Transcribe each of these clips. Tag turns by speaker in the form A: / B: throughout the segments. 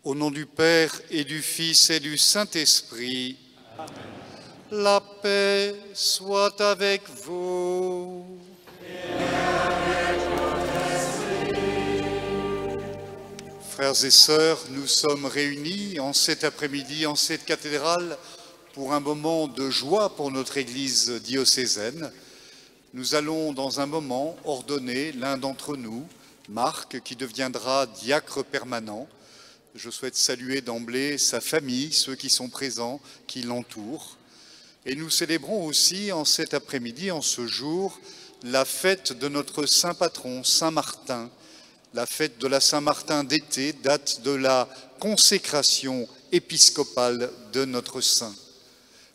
A: Au nom du Père et du Fils et du Saint-Esprit, la paix soit avec vous. Frères et sœurs, nous sommes réunis en cet après-midi, en cette cathédrale, pour un moment de joie pour notre Église diocésaine. Nous allons dans un moment ordonner l'un d'entre nous, Marc, qui deviendra diacre permanent. Je souhaite saluer d'emblée sa famille, ceux qui sont présents, qui l'entourent. Et nous célébrons aussi en cet après-midi, en ce jour, la fête de notre saint patron, Saint Martin. La fête de la Saint-Martin d'été date de la consécration épiscopale de notre saint.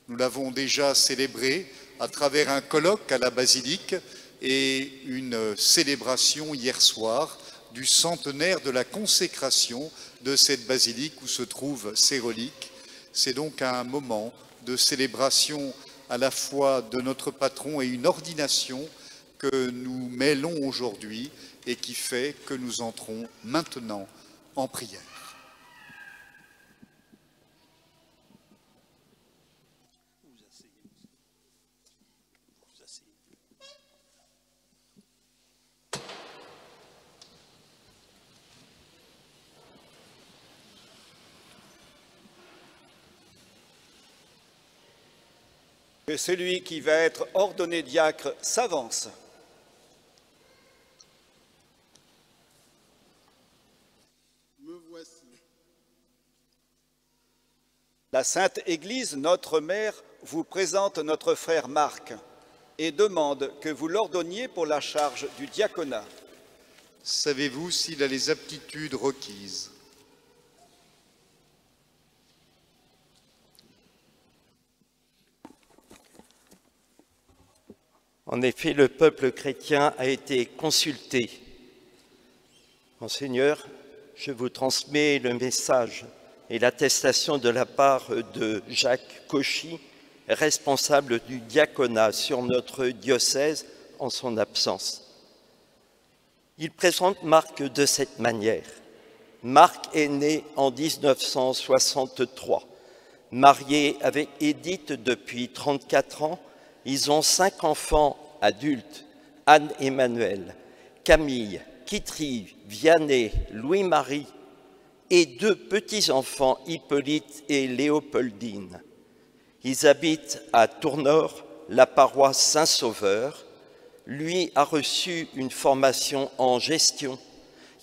A: Nous l'avons déjà célébré à travers un colloque à la basilique et une célébration hier soir du centenaire de la consécration de cette basilique où se trouvent ses reliques. C'est donc un moment de célébration à la fois de notre patron et une ordination que nous mêlons aujourd'hui et qui fait que nous entrons maintenant en prière.
B: Que celui qui va être ordonné diacre s'avance.
C: Me voici.
B: La Sainte Église, notre Mère, vous présente notre frère Marc et demande que vous l'ordonniez pour la charge du diaconat.
A: Savez-vous s'il a les aptitudes requises?
D: En effet, le peuple chrétien a été consulté. Monseigneur, je vous transmets le message et l'attestation de la part de Jacques Cauchy, responsable du diaconat sur notre diocèse en son absence. Il présente Marc de cette manière. Marc est né en 1963, marié avec Édith depuis 34 ans. Ils ont 5 enfants adultes, Anne-Emmanuel, Camille, Kitry, Vianney, Louis-Marie et 2 petits-enfants, Hippolyte et Léopoldine. Ils habitent à Tournord, la paroisse Saint-Sauveur. Lui a reçu une formation en gestion.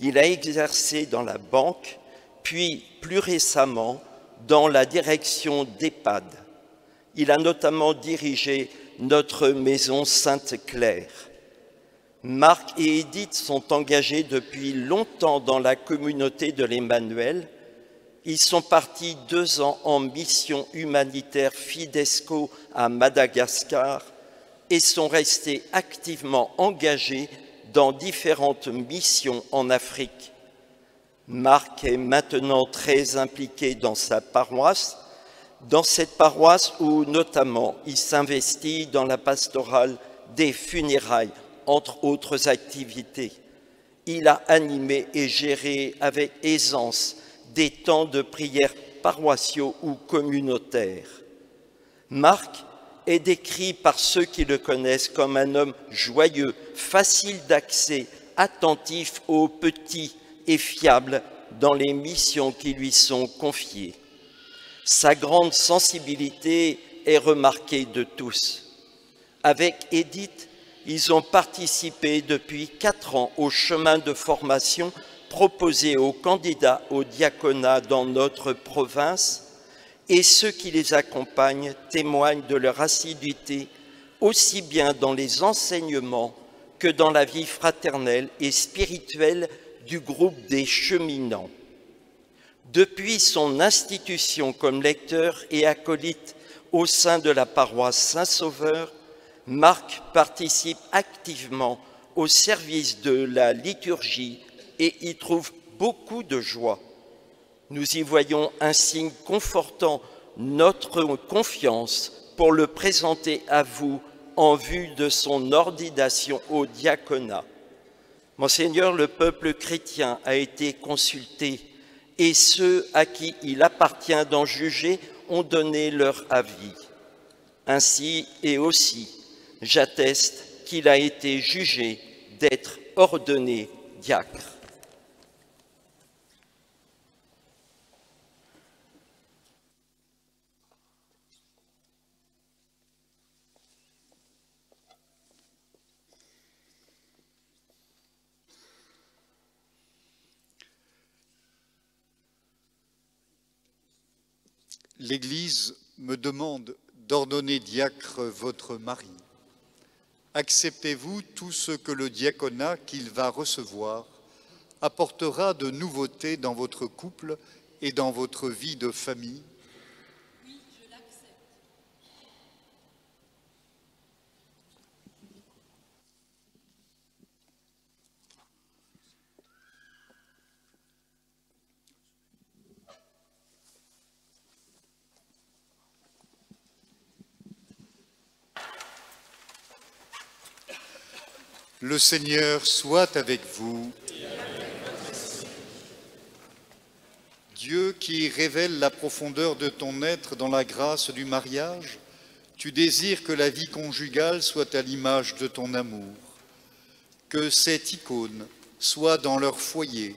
D: Il a exercé dans la banque, puis plus récemment dans la direction d'EHPAD. Il a notamment dirigé notre maison Sainte-Claire. Marc et Édith sont engagés depuis longtemps dans la communauté de l'Emmanuel. Ils sont partis 2 ans en mission humanitaire Fidesco à Madagascar et sont restés activement engagés dans différentes missions en Afrique. Marc est maintenant très impliqué dans sa paroisse, dans cette paroisse où notamment il s'investit dans la pastorale des funérailles, entre autres activités. Il a animé et géré avec aisance des temps de prière paroissiaux ou communautaires. Marc est décrit par ceux qui le connaissent comme un homme joyeux, facile d'accès, attentif aux petits et fiable dans les missions qui lui sont confiées. Sa grande sensibilité est remarquée de tous. Avec Édith, ils ont participé depuis 4 ans au chemin de formation proposé aux candidats au diaconat dans notre province et ceux qui les accompagnent témoignent de leur assiduité aussi bien dans les enseignements que dans la vie fraternelle et spirituelle du groupe des cheminants. Depuis son institution comme lecteur et acolyte au sein de la paroisse Saint-Sauveur, Marc participe activement au service de la liturgie et y trouve beaucoup de joie. Nous y voyons un signe confortant notre confiance pour le présenter à vous en vue de son ordination au diaconat. Monseigneur, le peuple chrétien a été consulté et ceux à qui il appartient d'en juger ont donné leur avis. Ainsi et aussi, j'atteste qu'il a été jugé d'être ordonné diacre.
A: L'Église me demande d'ordonner diacre votre mari. Acceptez-vous tout ce que le diaconat qu'il va recevoir apportera de nouveautés dans votre couple et dans votre vie de famille?
E: Oui, je l'accepte.
A: Le Seigneur soit avec vous. Dieu qui révèle la profondeur de ton être dans la grâce du mariage, tu désires que la vie conjugale soit à l'image de ton amour. Que cette icône soit dans leur foyer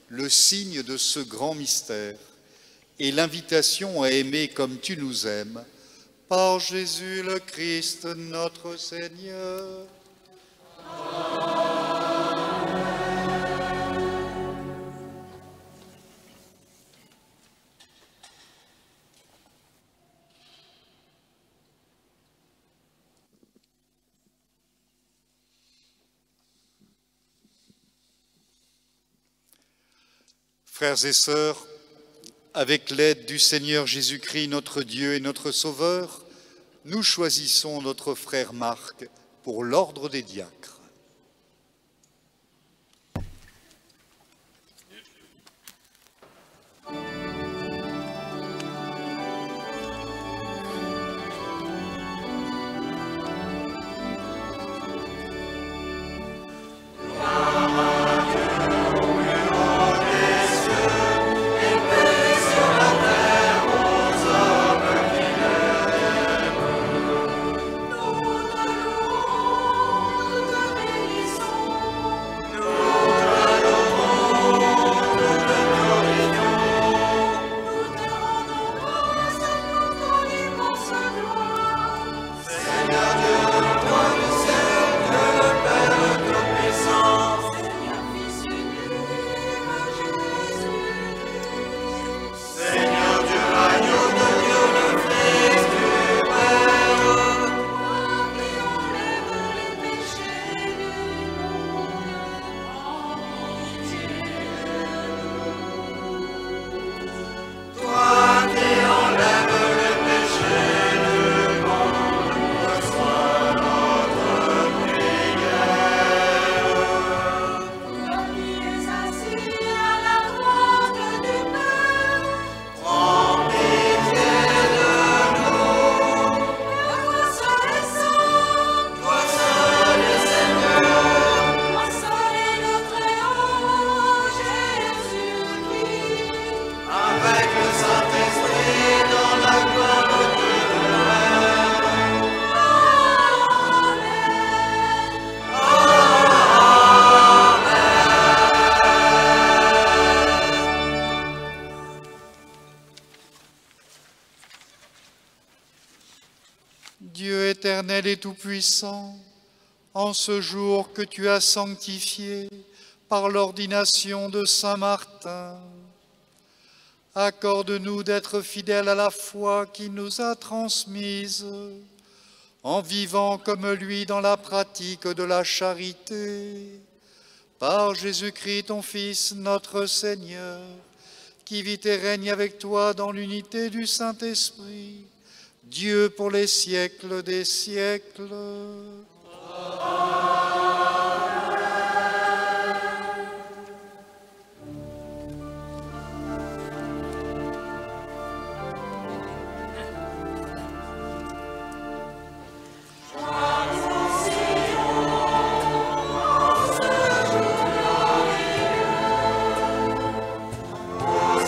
A: le signe de ce grand mystère et l'invitation à aimer comme tu nous aimes, par Jésus le Christ notre Seigneur. Frères et sœurs, avec l'aide du Seigneur Jésus-Christ, notre Dieu et notre Sauveur, nous choisissons notre frère Marc pour l'ordre des diacres. Dieu éternel et tout-puissant, en ce jour que tu as sanctifié par l'ordination de Saint Martin, accorde-nous d'être fidèles à la foi qu'il nous a transmise, en vivant comme lui dans la pratique de la charité. Par Jésus-Christ, ton Fils, notre Seigneur, qui vit et règne avec toi dans l'unité du Saint-Esprit, Dieu pour les siècles des siècles.
F: Au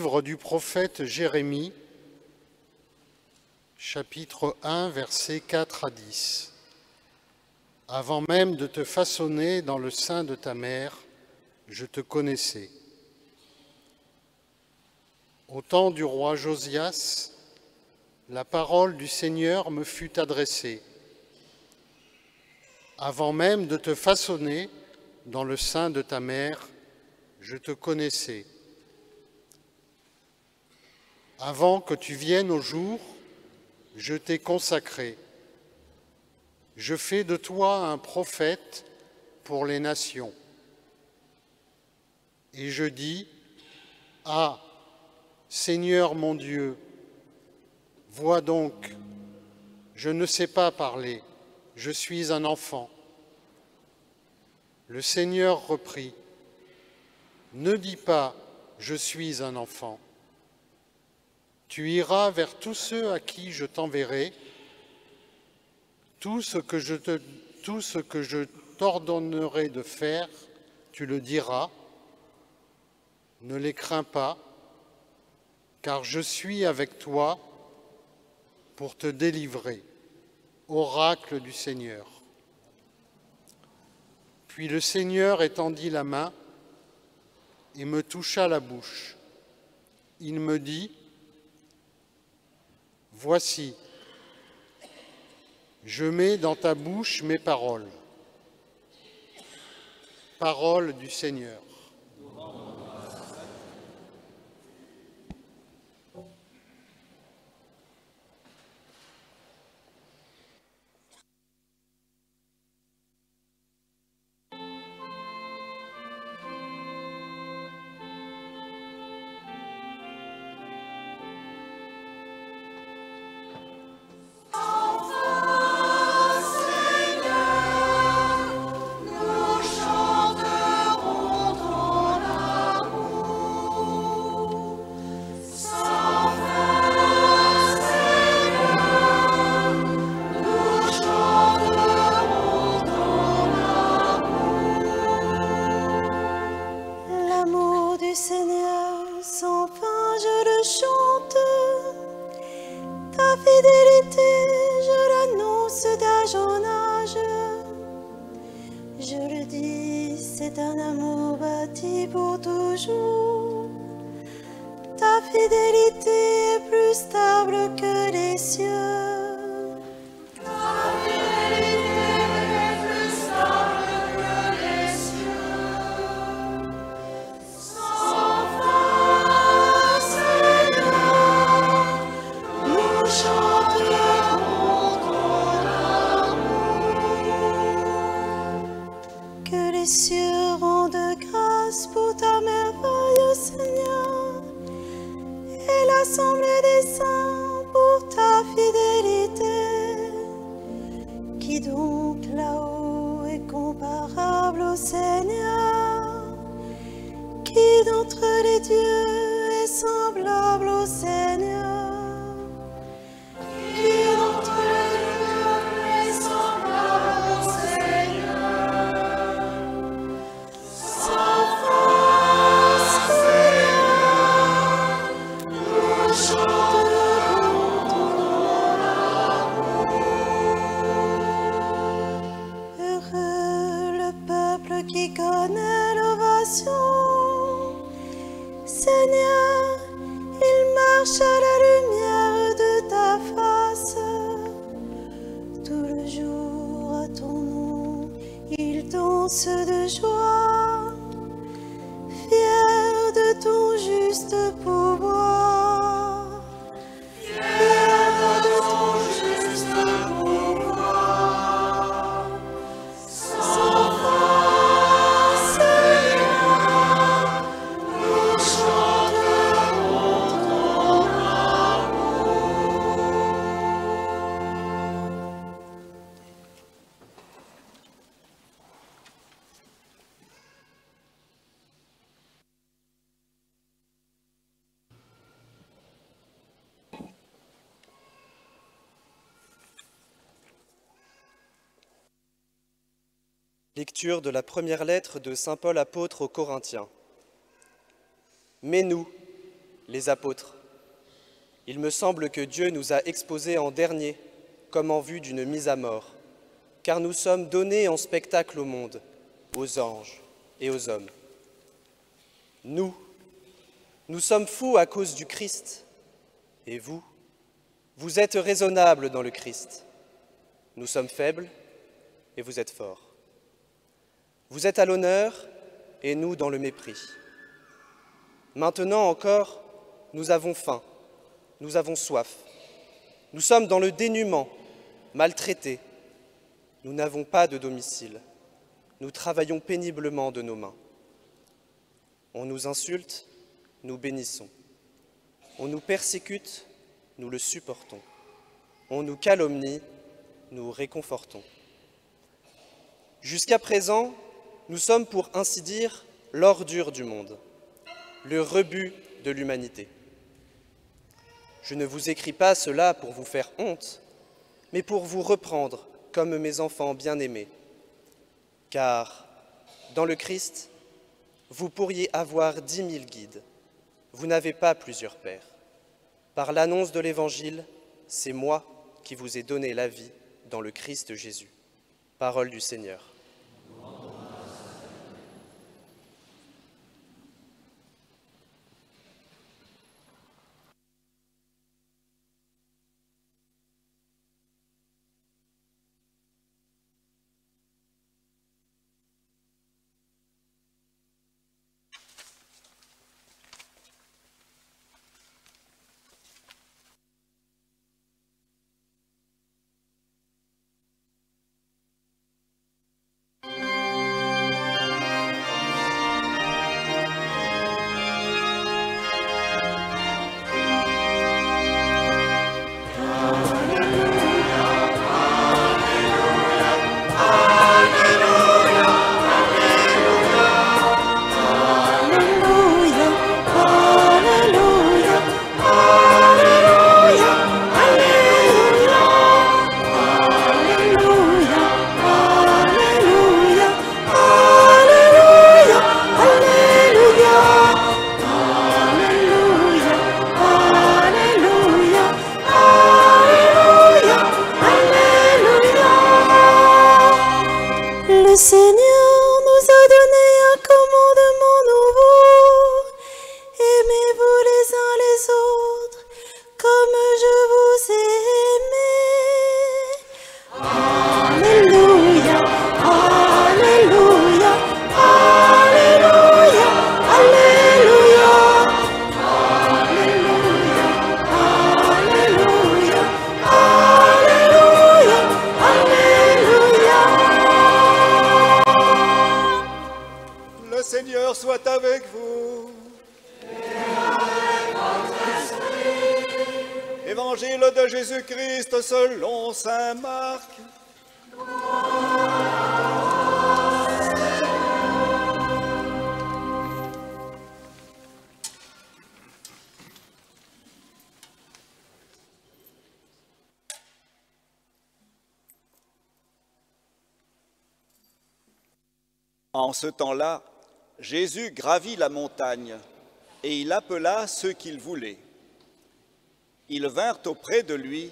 C: Livre du prophète Jérémie, chapitre 1, versets 4 à 10. Avant même de te façonner dans le sein de ta mère, je te connaissais. Au temps du roi Josias, la parole du Seigneur me fut adressée. Avant même de te façonner dans le sein de ta mère, je te connaissais. Avant que tu viennes au jour, je t'ai consacré. Je fais de toi un prophète pour les nations. Et je dis, ah, Seigneur mon Dieu, vois donc, je ne sais pas parler, je suis un enfant. Le Seigneur reprit, ne dis pas, je suis un enfant. Tu iras vers tous ceux à qui je t'enverrai, tout ce que je t'ordonnerai de faire, tu le diras. Ne les crains pas, car je suis avec toi pour te délivrer. Oracle du Seigneur. Puis le Seigneur étendit la main et me toucha la bouche. Il me dit, voici, je mets dans ta bouche mes paroles. Parole du Seigneur.
F: Lecture de la première lettre de saint Paul apôtre aux Corinthiens. Mais nous, les apôtres. Il me semble que Dieu nous a exposés en dernier, comme en vue d'une mise à mort, car nous sommes donnés en spectacle au monde, aux anges et aux hommes. Nous sommes fous à cause du Christ, et vous êtes raisonnables dans le Christ. Nous sommes faibles, et vous êtes forts. Vous êtes à l'honneur, et nous dans le mépris. Maintenant encore, nous avons faim, nous avons soif. Nous sommes dans le dénuement, maltraités. Nous n'avons pas de domicile. Nous travaillons péniblement de nos mains. On nous insulte, nous bénissons. On nous persécute, nous le supportons. On nous calomnie, nous réconfortons. Jusqu'à présent, nous sommes pour ainsi dire l'ordure du monde, le rebut de l'humanité. Je ne vous écris pas cela pour vous faire honte, mais pour vous reprendre comme mes enfants bien-aimés. Car dans le Christ, vous pourriez avoir 10 000 guides. Vous n'avez pas plusieurs pères. Par l'annonce de l'Évangile, c'est moi qui vous ai donné la vie dans le Christ Jésus. Parole du Seigneur.
B: Évangile de Jésus-Christ selon saint Marc. En ce temps-là, Jésus gravit la montagne et il appela ceux qu'il voulait. Ils vinrent auprès de lui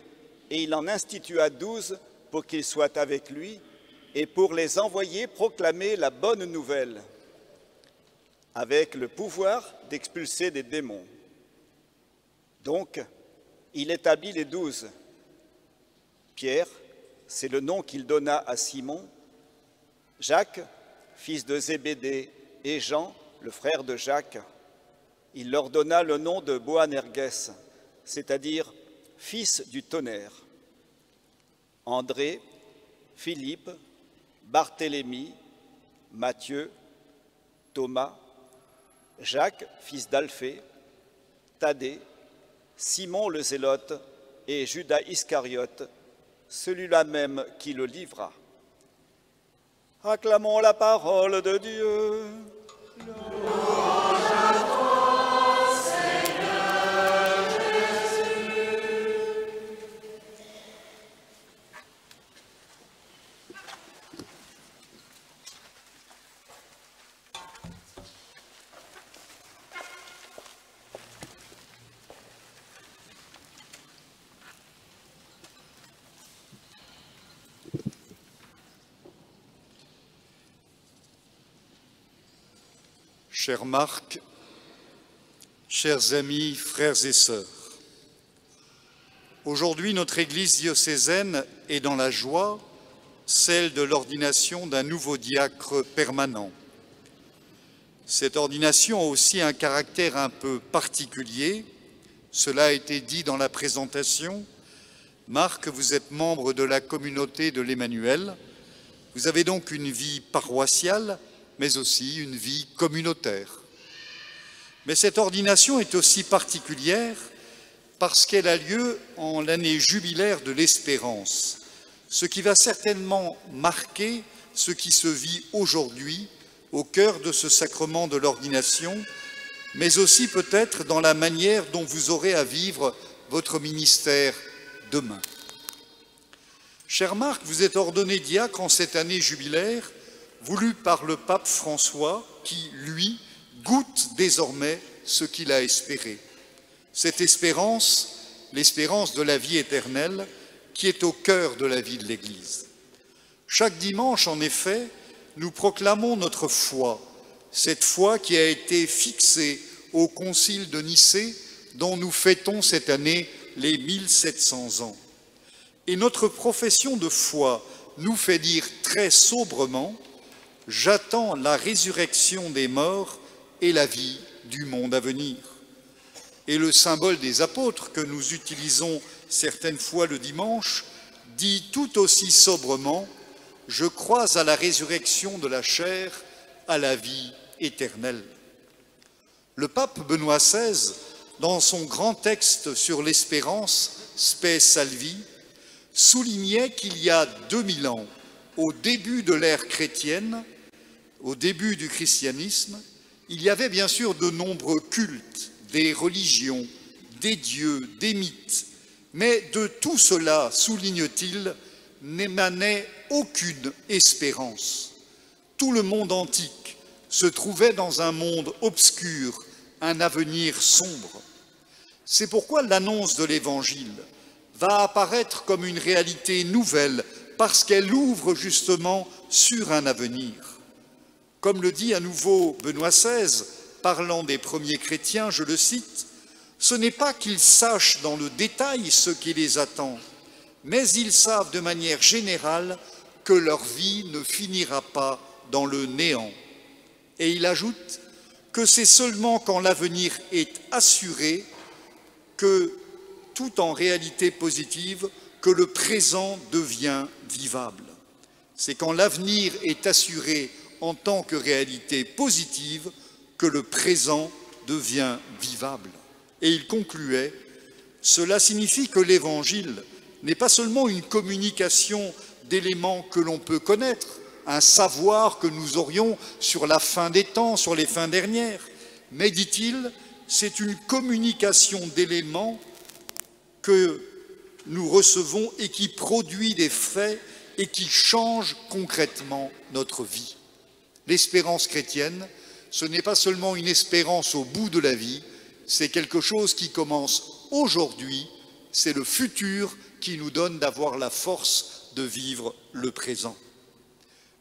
B: et il en institua 12 pour qu'ils soient avec lui et pour les envoyer proclamer la bonne nouvelle, avec le pouvoir d'expulser des démons. Donc, il établit les 12. Pierre, c'est le nom qu'il donna à Simon, Jacques, fils de Zébédée, et Jean, le frère de Jacques. Il leur donna le nom de Boanerges, c'est-à-dire fils du tonnerre. André, Philippe, Barthélemy, Matthieu, Thomas, Jacques, fils d'Alphée, Thaddée, Simon le Zélote et Judas Iscariote, celui-là même qui le livra. Acclamons la parole de Dieu. Louange à toi, Seigneur Jésus.
A: Cher Marc, chers amis, frères et sœurs, aujourd'hui notre Église diocésaine est dans la joie, celle de l'ordination d'un nouveau diacre permanent. Cette ordination a aussi un caractère un peu particulier, cela a été dit dans la présentation. Marc, vous êtes membre de la communauté de l'Emmanuel, vous avez donc une vie paroissiale, mais aussi une vie communautaire. Mais cette ordination est aussi particulière parce qu'elle a lieu en l'année jubilaire de l'Espérance, ce qui va certainement marquer ce qui se vit aujourd'hui au cœur de ce sacrement de l'ordination, mais aussi peut-être dans la manière dont vous aurez à vivre votre ministère demain. Cher Marc, vous êtes ordonné diacre en cette année jubilaire, voulue par le pape François, qui, lui, goûte désormais ce qu'il a espéré. Cette espérance, l'espérance de la vie éternelle, qui est au cœur de la vie de l'Église. Chaque dimanche, en effet, nous proclamons notre foi, cette foi qui a été fixée au Concile de Nicée, dont nous fêtons cette année les 1700 ans. Et notre profession de foi nous fait dire très sobrement « J'attends la résurrection des morts et la vie du monde à venir ». Et le symbole des apôtres que nous utilisons certaines fois le dimanche dit tout aussi sobrement « Je crois à la résurrection de la chair, à la vie éternelle ». Le pape Benoît XVI, dans son grand texte sur l'espérance, Spe Salvi, soulignait qu'il y a 2000 ans, au début de l'ère chrétienne, au début du christianisme, il y avait bien sûr de nombreux cultes, des religions, des dieux, des mythes, mais de tout cela, souligne-t-il, n'émanait aucune espérance. Tout le monde antique se trouvait dans un monde obscur, un avenir sombre. C'est pourquoi l'annonce de l'Évangile va apparaître comme une réalité nouvelle, parce qu'elle ouvre justement sur un avenir. Comme le dit à nouveau Benoît XVI, parlant des premiers chrétiens, je le cite, « Ce n'est pas qu'ils sachent dans le détail ce qui les attend, mais ils savent de manière générale que leur vie ne finira pas dans le néant. » Et il ajoute que c'est seulement quand l'avenir est assuré que, tout en réalité positive, que le présent devient vivable. C'est quand l'avenir est assuré en tant que réalité positive que le présent devient vivable. Et il concluait, cela signifie que l'Évangile n'est pas seulement une communication d'éléments que l'on peut connaître, un savoir que nous aurions sur la fin des temps, sur les fins dernières, mais, dit-il, c'est une communication d'éléments que nous recevons et qui produit des faits et qui change concrètement notre vie. L'espérance chrétienne, ce n'est pas seulement une espérance au bout de la vie, c'est quelque chose qui commence aujourd'hui, c'est le futur qui nous donne d'avoir la force de vivre le présent.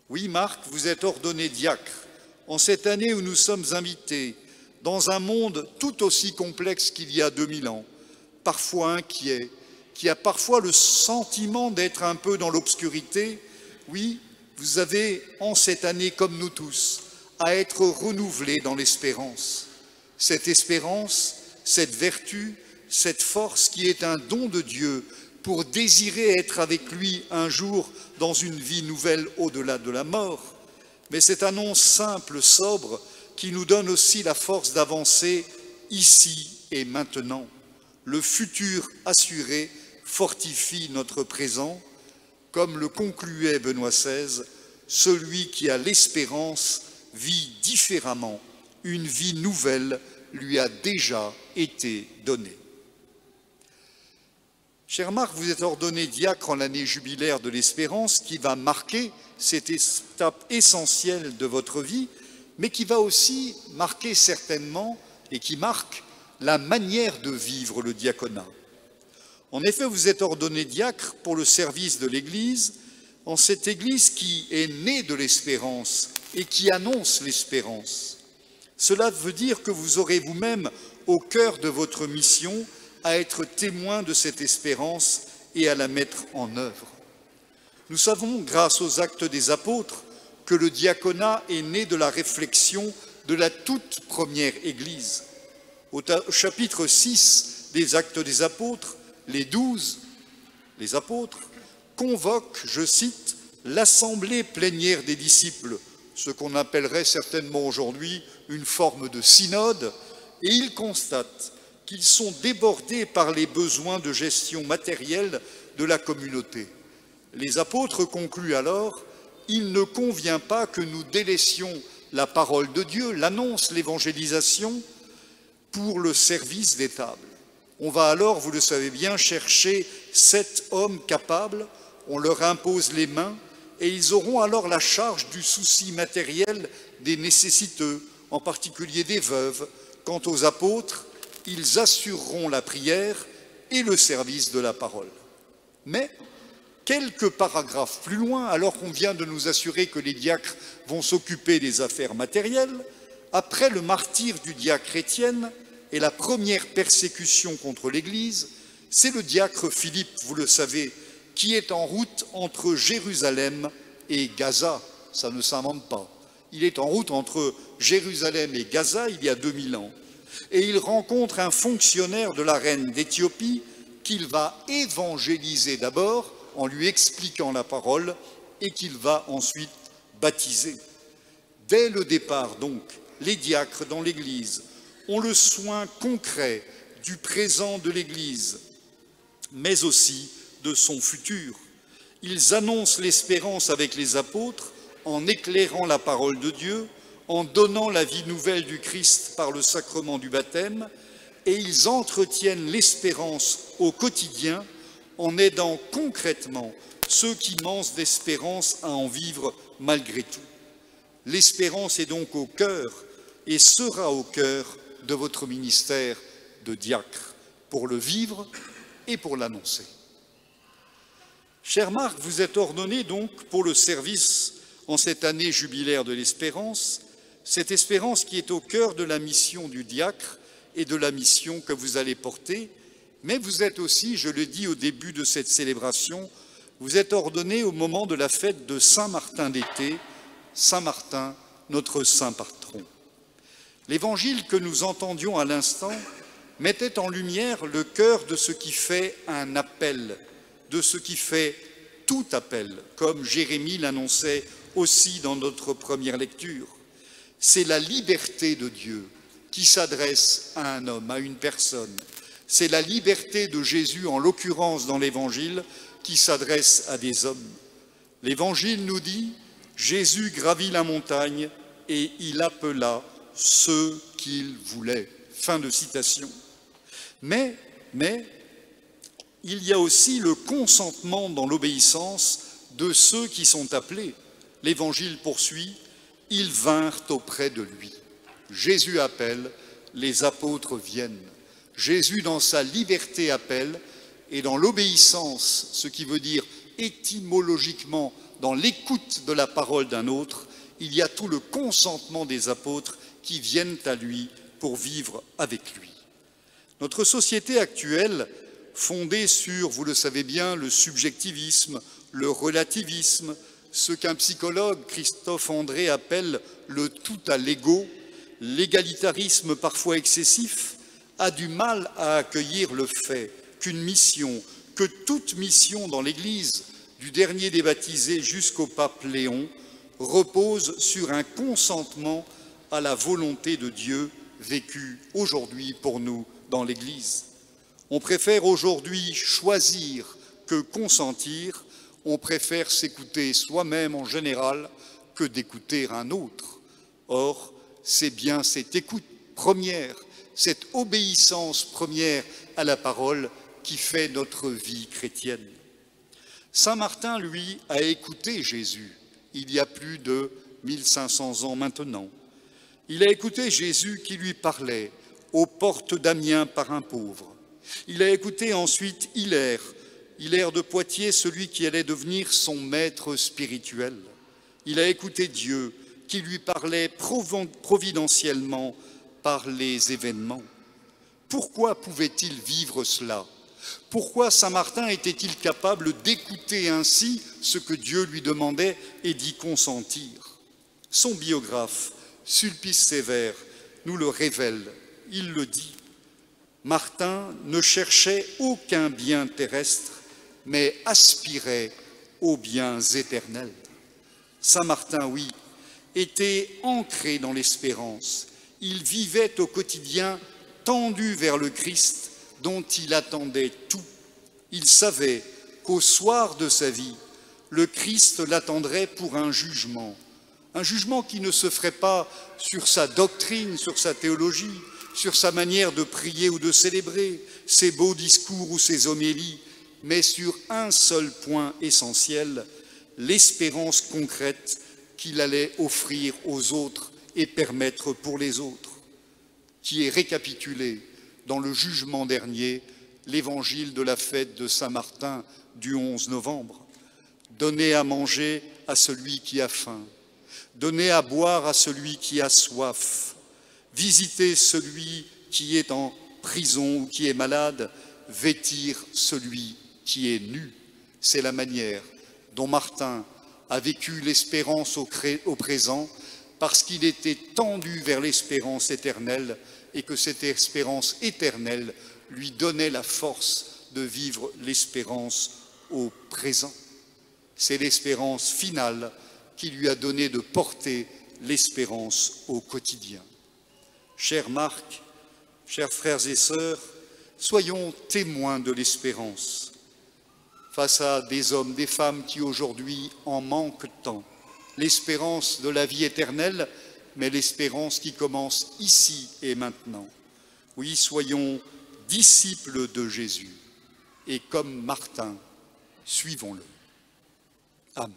A: Oui, Marc, vous êtes ordonné diacre en cette année où nous sommes invités dans un monde tout aussi complexe qu'il y a 2000 ans, parfois inquiet, qui a parfois le sentiment d'être un peu dans l'obscurité. Oui, vous avez en cette année, comme nous tous, à être renouvelés dans l'espérance. Cette espérance, cette vertu, cette force qui est un don de Dieu pour désirer être avec lui un jour dans une vie nouvelle au-delà de la mort. Mais cette annonce simple, sobre, qui nous donne aussi la force d'avancer ici et maintenant. Le futur assuré fortifie notre présent, comme le concluait Benoît XVI, celui qui a l'espérance vit différemment, une vie nouvelle lui a déjà été donnée. Cher Marc, vous êtes ordonné diacre en l'année jubilaire de l'Espérance qui va marquer cette étape essentielle de votre vie, mais qui va aussi marquer certainement, et qui marque, la manière de vivre le diaconat. En effet, vous êtes ordonné diacre pour le service de l'Église, en cette Église qui est née de l'espérance et qui annonce l'espérance. Cela veut dire que vous aurez vous-même au cœur de votre mission à être témoin de cette espérance et à la mettre en œuvre. Nous savons, grâce aux actes des apôtres, que le diaconat est né de la réflexion de la toute première Église. Au chapitre 6 des Actes des Apôtres, les 12, les apôtres, convoquent, je cite, l'assemblée plénière des disciples, ce qu'on appellerait certainement aujourd'hui une forme de synode, et ils constatent qu'ils sont débordés par les besoins de gestion matérielle de la communauté. Les apôtres concluent alors « Il ne convient pas que nous délaissions la parole de Dieu, l'annonce, l'évangélisation, pour le service des tables. On va alors, vous le savez bien, chercher 7 hommes capables, on leur impose les mains, et ils auront alors la charge du souci matériel des nécessiteux, en particulier des veuves. Quant aux apôtres, ils assureront la prière et le service de la parole. » Mais, quelques paragraphes plus loin, alors qu'on vient de nous assurer que les diacres vont s'occuper des affaires matérielles, après le martyre du diacre Étienne et la première persécution contre l'Église, c'est le diacre Philippe, vous le savez, qui est en route entre Jérusalem et Gaza. Ça ne s'invente pas. Il est en route entre Jérusalem et Gaza il y a 2000 ans. Et il rencontre un fonctionnaire de la reine d'Éthiopie qu'il va évangéliser d'abord en lui expliquant la parole et qu'il va ensuite baptiser. Dès le départ, donc, les diacres dans l'Église ont le soin concret du présent de l'Église, mais aussi de son futur. Ils annoncent l'espérance avec les apôtres en éclairant la parole de Dieu, en donnant la vie nouvelle du Christ par le sacrement du baptême, et ils entretiennent l'espérance au quotidien en aidant concrètement ceux qui manquent d'espérance à en vivre malgré tout. L'espérance est donc au cœur et sera au cœur de votre ministère de diacre, pour le vivre et pour l'annoncer. Cher Marc, vous êtes ordonné donc pour le service en cette année jubilaire de l'espérance, cette espérance qui est au cœur de la mission du diacre et de la mission que vous allez porter. Mais vous êtes aussi, je le dis au début de cette célébration, vous êtes ordonné au moment de la fête de Saint-Martin d'été, Saint-Martin, notre saint patron. L'évangile que nous entendions à l'instant mettait en lumière le cœur de ce qui fait un appel, de ce qui fait tout appel, comme Jérémie l'annonçait aussi dans notre première lecture. C'est la liberté de Dieu qui s'adresse à un homme, à une personne. C'est la liberté de Jésus, en l'occurrence dans l'Évangile, qui s'adresse à des hommes. L'Évangile nous dit « Jésus gravit la montagne et il appela ceux qu'il voulait ». Fin de citation. Mais, il y a aussi le consentement dans l'obéissance de ceux qui sont appelés. L'Évangile poursuit « Ils vinrent auprès de lui ». Jésus appelle, les apôtres viennent. Jésus, dans sa liberté, appelle, et dans l'obéissance, ce qui veut dire étymologiquement dans l'écoute de la parole d'un autre, il y a tout le consentement des apôtres qui viennent à lui pour vivre avec lui. Notre société actuelle, fondée sur, vous le savez bien, le subjectivisme, le relativisme, ce qu'un psychologue, Christophe André, appelle le tout à l'ego, l'égalitarisme parfois excessif, a du mal à accueillir le fait qu'une mission, que toute mission dans l'Église, du dernier des baptisés jusqu'au pape Léon, repose sur un consentement à la volonté de Dieu vécue aujourd'hui pour nous dans l'Église. On préfère aujourd'hui choisir que consentir, on préfère s'écouter soi-même en général que d'écouter un autre. Or, c'est bien cette écoute première, cette obéissance première à la parole qui fait notre vie chrétienne. Saint Martin, lui, a écouté Jésus il y a plus de 1500 ans maintenant. Il a écouté Jésus qui lui parlait aux portes d'Amiens par un pauvre. Il a écouté ensuite Hilaire de Poitiers, celui qui allait devenir son maître spirituel. Il a écouté Dieu qui lui parlait providentiellement par les événements. Pourquoi pouvait-il vivre cela? Pourquoi saint Martin était-il capable d'écouter ainsi ce que Dieu lui demandait et d'y consentir? Son biographe, Sulpice Sévère, nous le révèle. Il le dit. Martin ne cherchait aucun bien terrestre, mais aspirait aux biens éternels. Saint Martin, oui, était ancré dans l'espérance. Il vivait au quotidien tendu vers le Christ dont il attendait tout. Il savait qu'au soir de sa vie, le Christ l'attendrait pour un jugement qui ne se ferait pas sur sa doctrine, sur sa théologie, sur sa manière de prier ou de célébrer, ses beaux discours ou ses homélies, mais sur un seul point essentiel, l'espérance concrète qu'il allait offrir aux autres et permettre pour les autres, qui est récapitulé dans le jugement dernier, l'évangile de la fête de Saint-Martin du 11 novembre. Donnez à manger à celui qui a faim, donnez à boire à celui qui a soif, visitez celui qui est en prison ou qui est malade, vêtir celui qui est nu. C'est la manière dont Martin a vécu l'espérance au présent, parce qu'il était tendu vers l'espérance éternelle et que cette espérance éternelle lui donnait la force de vivre l'espérance au présent. C'est l'espérance finale qui lui a donné de porter l'espérance au quotidien. Cher Marc, chers frères et sœurs, soyons témoins de l'espérance face à des hommes, des femmes qui aujourd'hui en manquent tant. L'espérance de la vie éternelle, mais l'espérance qui commence ici et maintenant. Oui, soyons disciples de Jésus et comme Martin, suivons-le. Amen.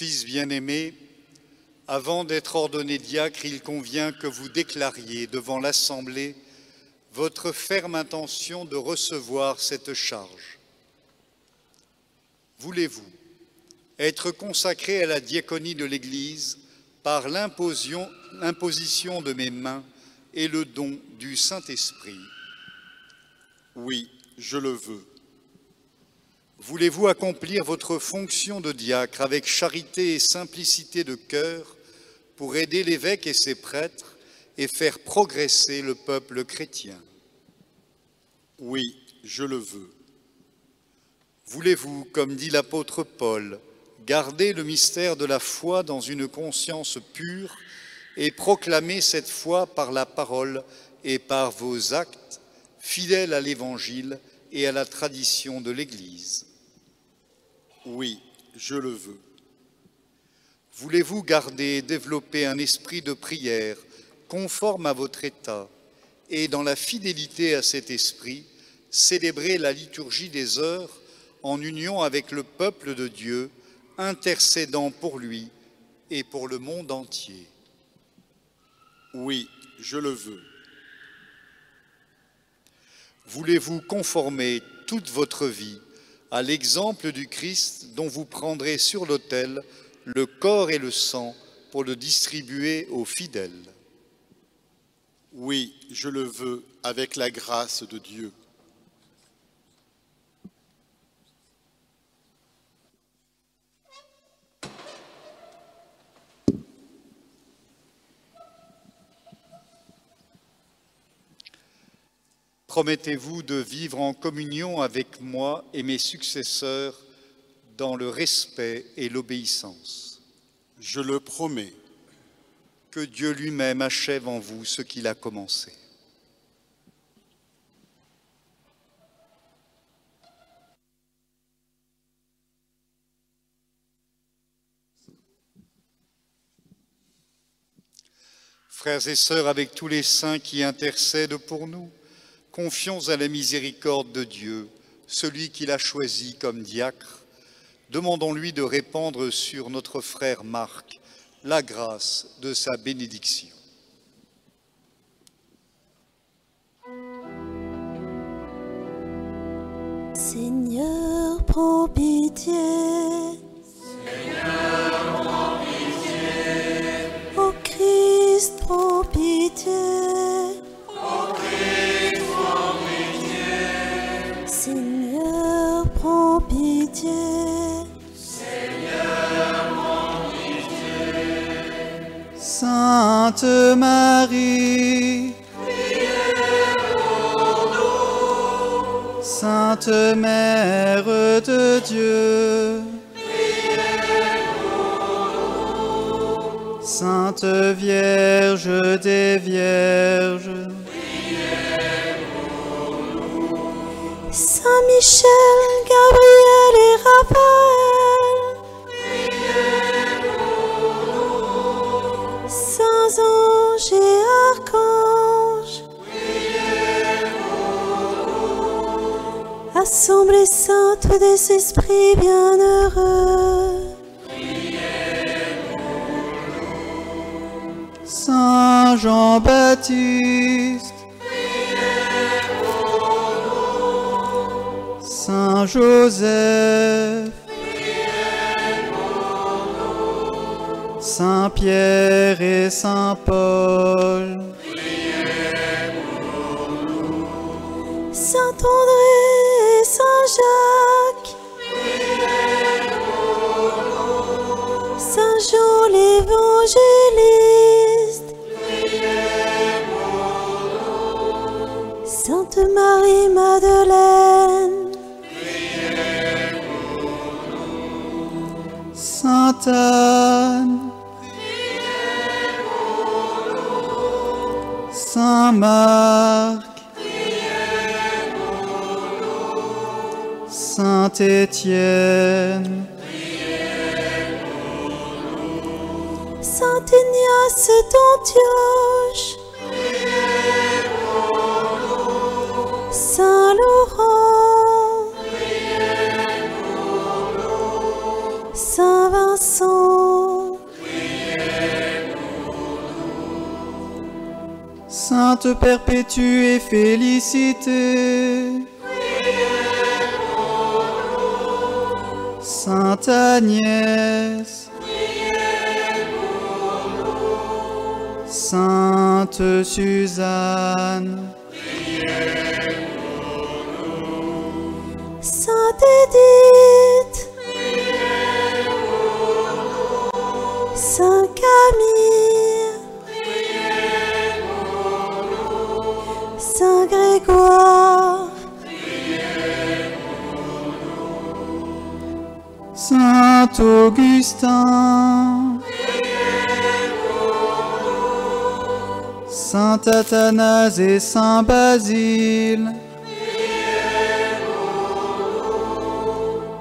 A: Fils bien-aimé, avant d'être ordonné diacre, il convient que vous déclariez devant l'Assemblée votre ferme intention de recevoir cette charge. Voulez-vous être consacré à la diaconie de l'Église par l'imposition de mes mains et le don du Saint-Esprit?
G: Oui, je le veux.
A: Voulez-vous accomplir votre fonction de diacre avec charité et simplicité de cœur pour aider l'évêque et ses prêtres et faire progresser le peuple chrétien?
G: Oui, je le veux.
A: Voulez-vous, comme dit l'apôtre Paul, garder le mystère de la foi dans une conscience pure et proclamer cette foi par la parole et par vos actes, fidèles à l'Évangile et à la tradition de l'Église?
G: Oui, je le veux.
A: Voulez-vous garder et développer un esprit de prière conforme à votre état et, dans la fidélité à cet esprit, célébrer la liturgie des heures en union avec le peuple de Dieu, intercédant pour lui et pour le monde entier?
G: Oui, je le veux.
A: Voulez-vous conformer toute votre vie à l'exemple du Christ dont vous prendrez sur l'autel le corps et le sang pour le distribuer aux fidèles?
G: Oui, je le veux avec la grâce de Dieu.
A: Promettez-vous de vivre en communion avec moi et mes successeurs dans le respect et l'obéissance?
G: Je le promets.
A: Que Dieu lui-même achève en vous ce qu'il a commencé. Frères et sœurs, avec tous les saints qui intercèdent pour nous, confions à la miséricorde de Dieu, celui qu'il a choisi comme diacre. Demandons-lui de répandre sur notre frère Marc la grâce de sa bénédiction.
H: Seigneur, prends pitié.
I: Seigneur, prends pitié.
H: Ô Christ, prends pitié.
I: Ô Christ, prends pitié.
H: Seigneur, prends pitié.
I: Seigneur, prends pitié.
J: Sainte Marie, Sainte Mère de Dieu, Sainte Vierge des Vierges,
H: Saint Michel, Gabriel et Raphaël, Saints anges et archanges, Assemblée sainte des esprits bienheureux,
J: Saint Jean-Baptiste, Saint Joseph, Saint Pierre et Saint Paul,
H: Saint André et Saint Jacques, Saint Jean l'évangéliste, Sainte Marie Madeleine,
J: Sainte Anne, Saint Marc, Saint Étienne,
H: Saint Ignace d'Antioche, Saint Laurent, Saint Vincent,
J: Sainte perpétue et félicitée. Sainte Agnès. Sainte Suzanne.
H: Sainte Édith. Saint Camille. Saint Grégoire.
J: Saint Augustin. Saint Athanase et Saint Basile.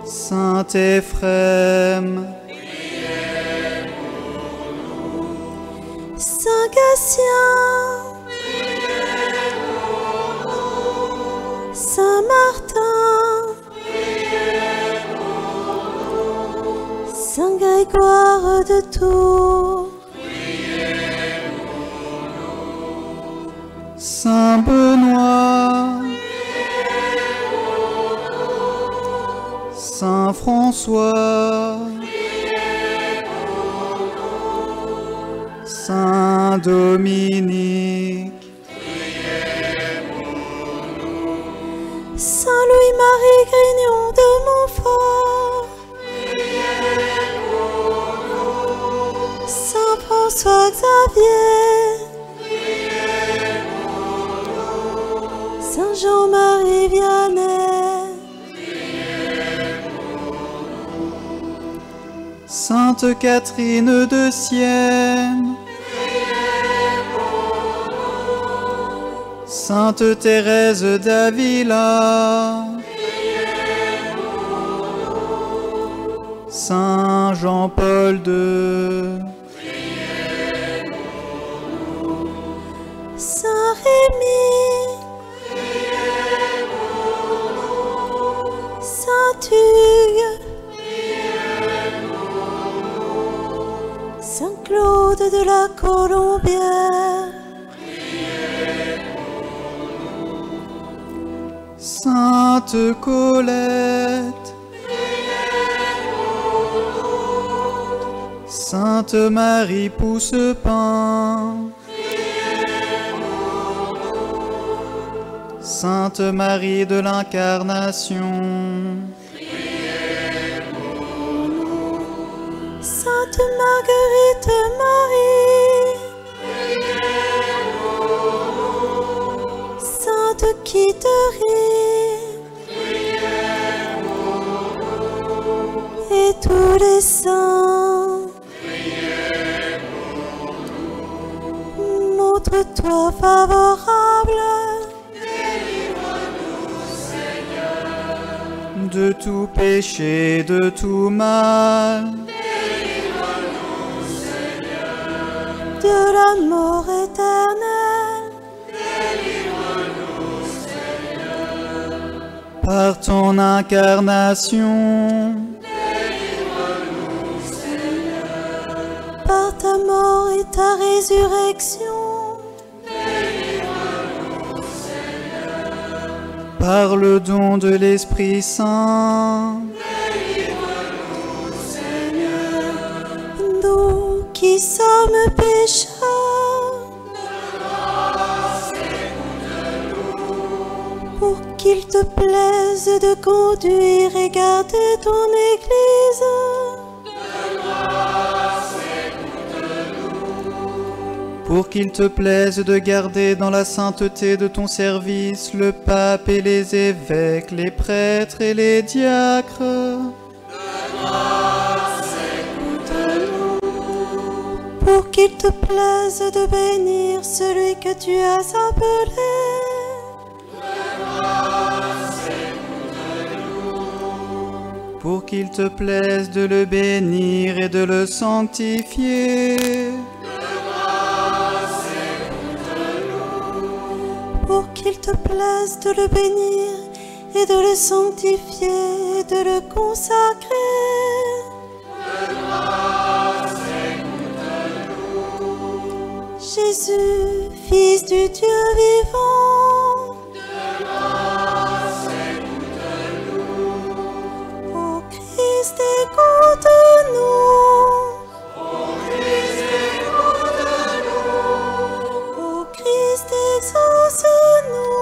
J: Saint Éphrem.
H: Saint Gatien. Saint Martin. Saint Grégoire de Tours.
J: Saint Benoît. Saint François. Saint Dominique.
H: Saint Louis-Marie Grignon de Montfort. Saint François Xavier. Saint Jean-Marie Vianney.
J: Sainte Catherine de Sienne. Sainte Thérèse d'Avila. Saint Jean-Paul II.
H: Saint Rémy. Saint Hugues. Saint Claude de la Colombière.
J: Sainte Colette. Sainte Marie Poussepin. Sainte Marie de l'Incarnation.
H: Sainte Marguerite Marie. Sainte Quitterie. Et tous les saints. Montre-toi favorable.
J: De tout péché, de tout mal.
H: De la mort éternelle.
J: Par ton incarnation.
H: Par ta mort et ta résurrection.
J: Par le don de l'Esprit Saint.
H: Nous qui sommes pécheurs. Pour qu'il te plaise de conduire et garder ton Église.
J: Pour qu'il te plaise de garder dans la sainteté de ton service le pape et les évêques, les prêtres et les diacres.
H: Pour qu'il te plaise de bénir celui que tu as appelé.
J: Pour qu'il te plaise de le bénir et de le sanctifier.
H: Pour qu'il te plaise de le bénir et de le sanctifier et de le consacrer. Jésus, Fils du Dieu vivant.
I: De grâce, écoute-nous.
H: Ô Christ, écoute-nous.
I: Ô Christ, écoute-nous.
H: Ô Christ, exauce-nous.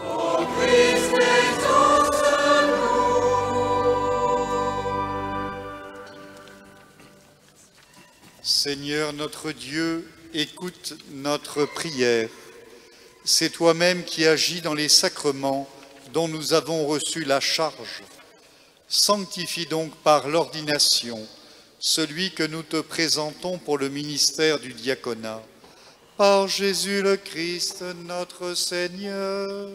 I: Ô Christ, exauce-nous.
A: Seigneur notre Dieu, écoute notre prière. C'est toi-même qui agis dans les sacrements dont nous avons reçu la charge. Sanctifie donc par l'ordination celui que nous te présentons pour le ministère du diaconat. Par Jésus le Christ, notre Seigneur.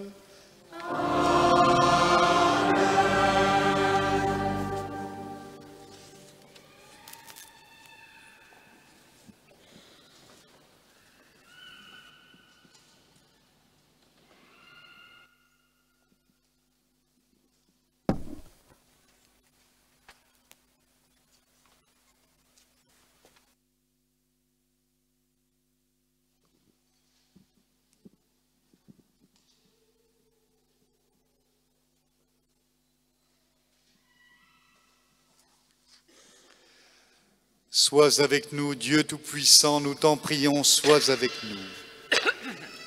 A: Sois avec nous, Dieu Tout-Puissant, nous t'en prions, sois avec nous.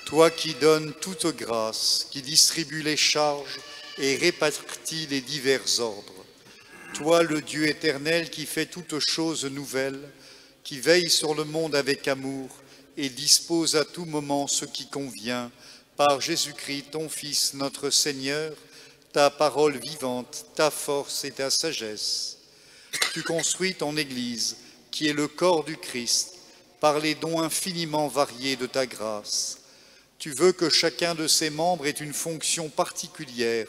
A: Toi qui donnes toute grâce, qui distribue les charges et répartis les divers ordres. Toi, le Dieu éternel, qui fait toutes choses nouvelles, qui veille sur le monde avec amour et dispose à tout moment ce qui convient, par Jésus-Christ, ton Fils, notre Seigneur, ta parole vivante, ta force et ta sagesse. Tu construis ton Église, qui est le corps du Christ, par les dons infiniment variés de ta grâce. Tu veux que chacun de ses membres ait une fonction particulière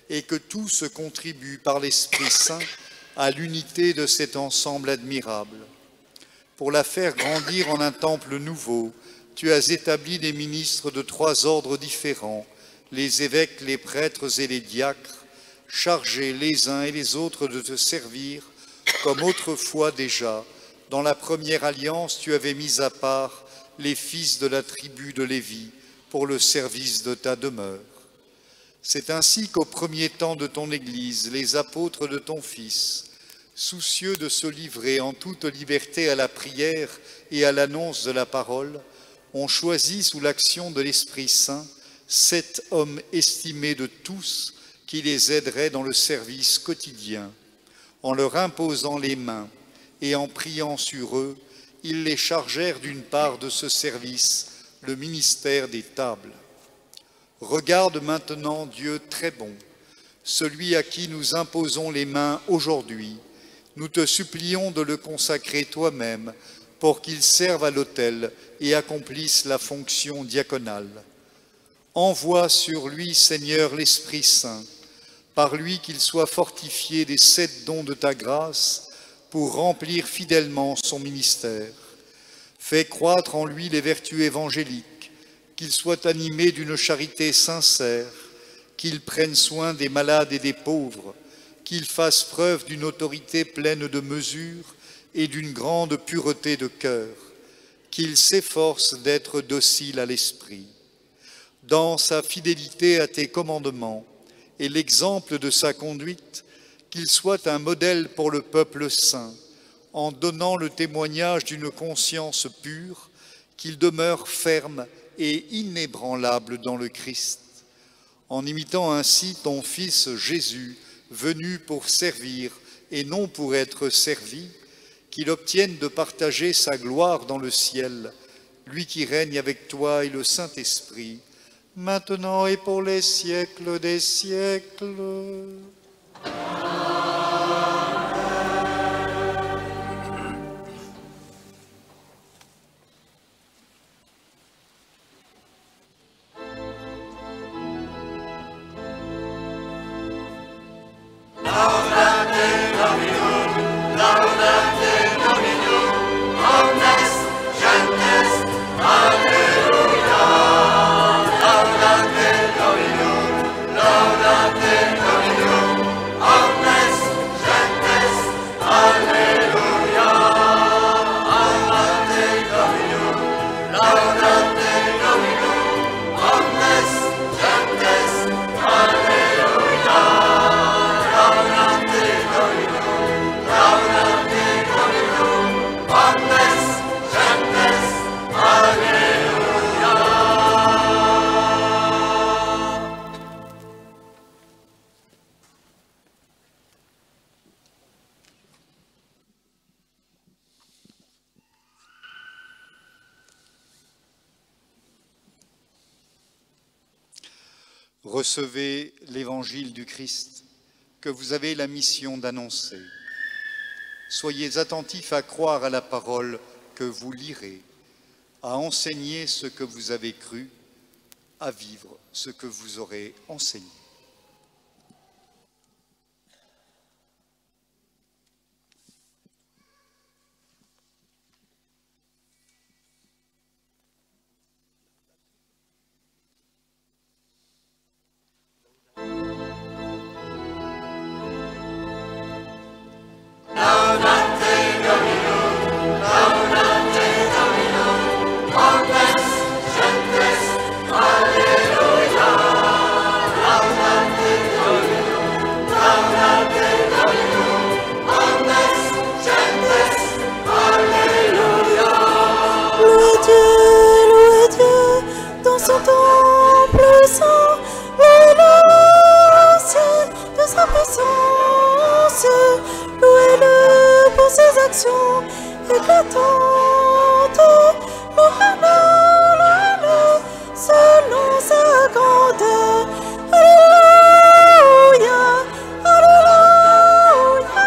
A: et que tous contribuent par l'Esprit Saint à l'unité de cet ensemble admirable. Pour la faire grandir en un temple nouveau, tu as établi des ministres de 3 ordres différents, les évêques, les prêtres et les diacres, chargés les uns et les autres de te servir, comme autrefois déjà. Dans la première alliance, tu avais mis à part les fils de la tribu de Lévi pour le service de ta demeure. C'est ainsi qu'au premier temps de ton Église, les apôtres de ton Fils, soucieux de se livrer en toute liberté à la prière et à l'annonce de la parole, ont choisi sous l'action de l'Esprit Saint 7 hommes estimés de tous qui les aideraient dans le service quotidien. En leur imposant les mains et en priant sur eux, ils les chargèrent d'une part de ce service, le ministère des tables. Regarde maintenant Dieu très bon, celui à qui nous imposons les mains aujourd'hui. Nous te supplions de le consacrer toi-même pour qu'il serve à l'autel et accomplisse la fonction diaconale. Envoie sur lui, Seigneur, l'Esprit Saint, par lui qu'il soit fortifié des 7 dons de ta grâce, pour remplir fidèlement son ministère. Fais croître en lui les vertus évangéliques, qu'il soit animé d'une charité sincère, qu'il prenne soin des malades et des pauvres, qu'il fasse preuve d'une autorité pleine de mesure et d'une grande pureté de cœur, qu'il s'efforce d'être docile à l'esprit. Dans sa fidélité à tes commandements et l'exemple de sa conduite, qu'il soit un modèle pour le peuple saint, en donnant le témoignage d'une conscience pure, qu'il demeure ferme et inébranlable dans le Christ. En imitant ainsi ton Fils Jésus, venu pour servir et non pour être servi, qu'il obtienne de partager sa gloire dans le ciel, lui qui règne avec toi et le Saint-Esprit, maintenant et pour les siècles des siècles.
I: Laudate Domino, omnes
A: Recevez l'évangile du Christ que vous avez la mission d'annoncer. Soyez attentifs à croire à la parole que vous lirez, à enseigner ce que vous avez cru, à vivre ce que vous aurez enseigné.
H: Son temple saint, louez-le ciel de sa puissance, louez-le pour ses actions éclatantes, louez-le selon sa grandeur. Alléluia, alléluia,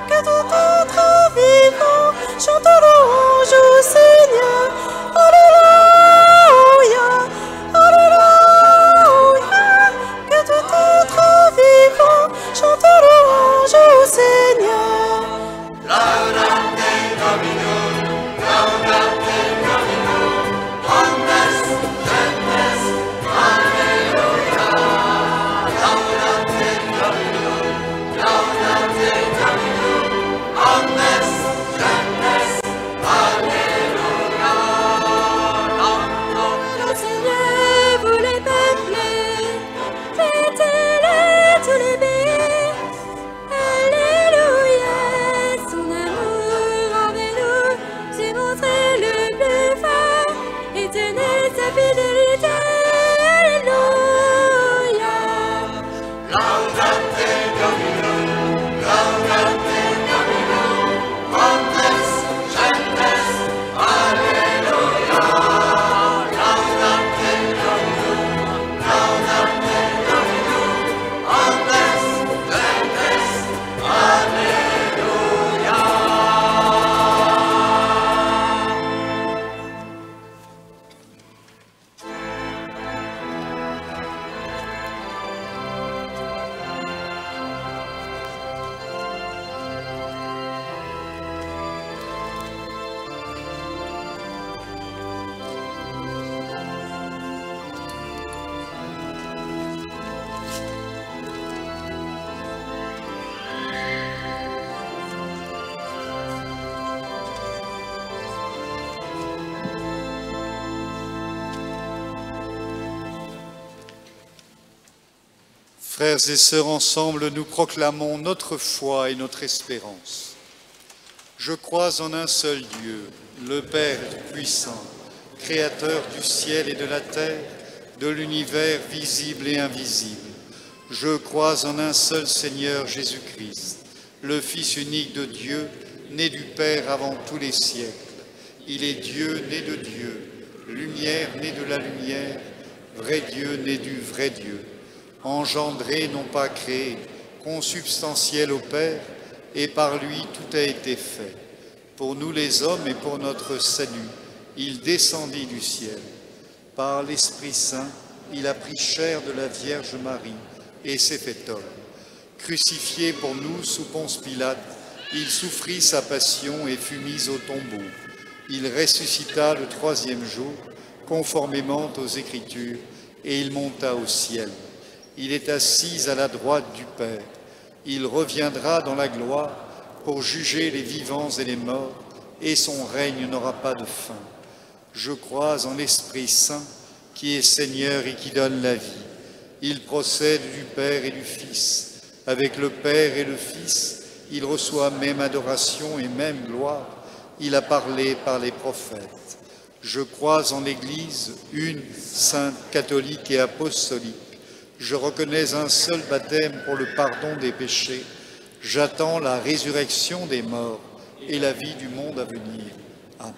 H: que tout être vivant chante louange au Seigneur. Alléluia. Chante louange au Seigneur.
I: Laudate Domino, laudate Domino, omnes gentes, alleluia. Laudate Domino, laudate Domino, omnes gentes, alleluia.
H: Le Seigneur, vous les peuplez, fêtez-le tous les pays.
A: Frères et sœurs, ensemble, nous proclamons notre foi et notre espérance. Je crois en un seul Dieu, le Père puissant, créateur du ciel et de la terre, de l'univers visible et invisible. Je crois en un seul Seigneur Jésus-Christ, le Fils unique de Dieu, né du Père avant tous les siècles. Il est Dieu né de Dieu, lumière née de la lumière, vrai Dieu né du vrai Dieu. Engendré, non pas créé, consubstantiel au Père, et par lui tout a été fait. Pour nous les hommes et pour notre salut, il descendit du ciel. Par l'Esprit Saint, il a pris chair de la Vierge Marie et s'est fait homme. Crucifié pour nous sous Ponce Pilate, il souffrit sa passion et fut mis au tombeau. Il ressuscita le troisième jour, conformément aux Écritures, et il monta au ciel. Il est assis à la droite du Père. Il reviendra dans la gloire pour juger les vivants et les morts, et son règne n'aura pas de fin. Je crois en l'Esprit Saint, qui est Seigneur et qui donne la vie. Il procède du Père et du Fils. Avec le Père et le Fils, il reçoit même adoration et même gloire. Il a parlé par les prophètes. Je crois en l'Église, une, sainte, catholique et apostolique. Je reconnais un seul baptême pour le pardon des péchés. J'attends la résurrection des morts et la vie du monde à venir. Amen.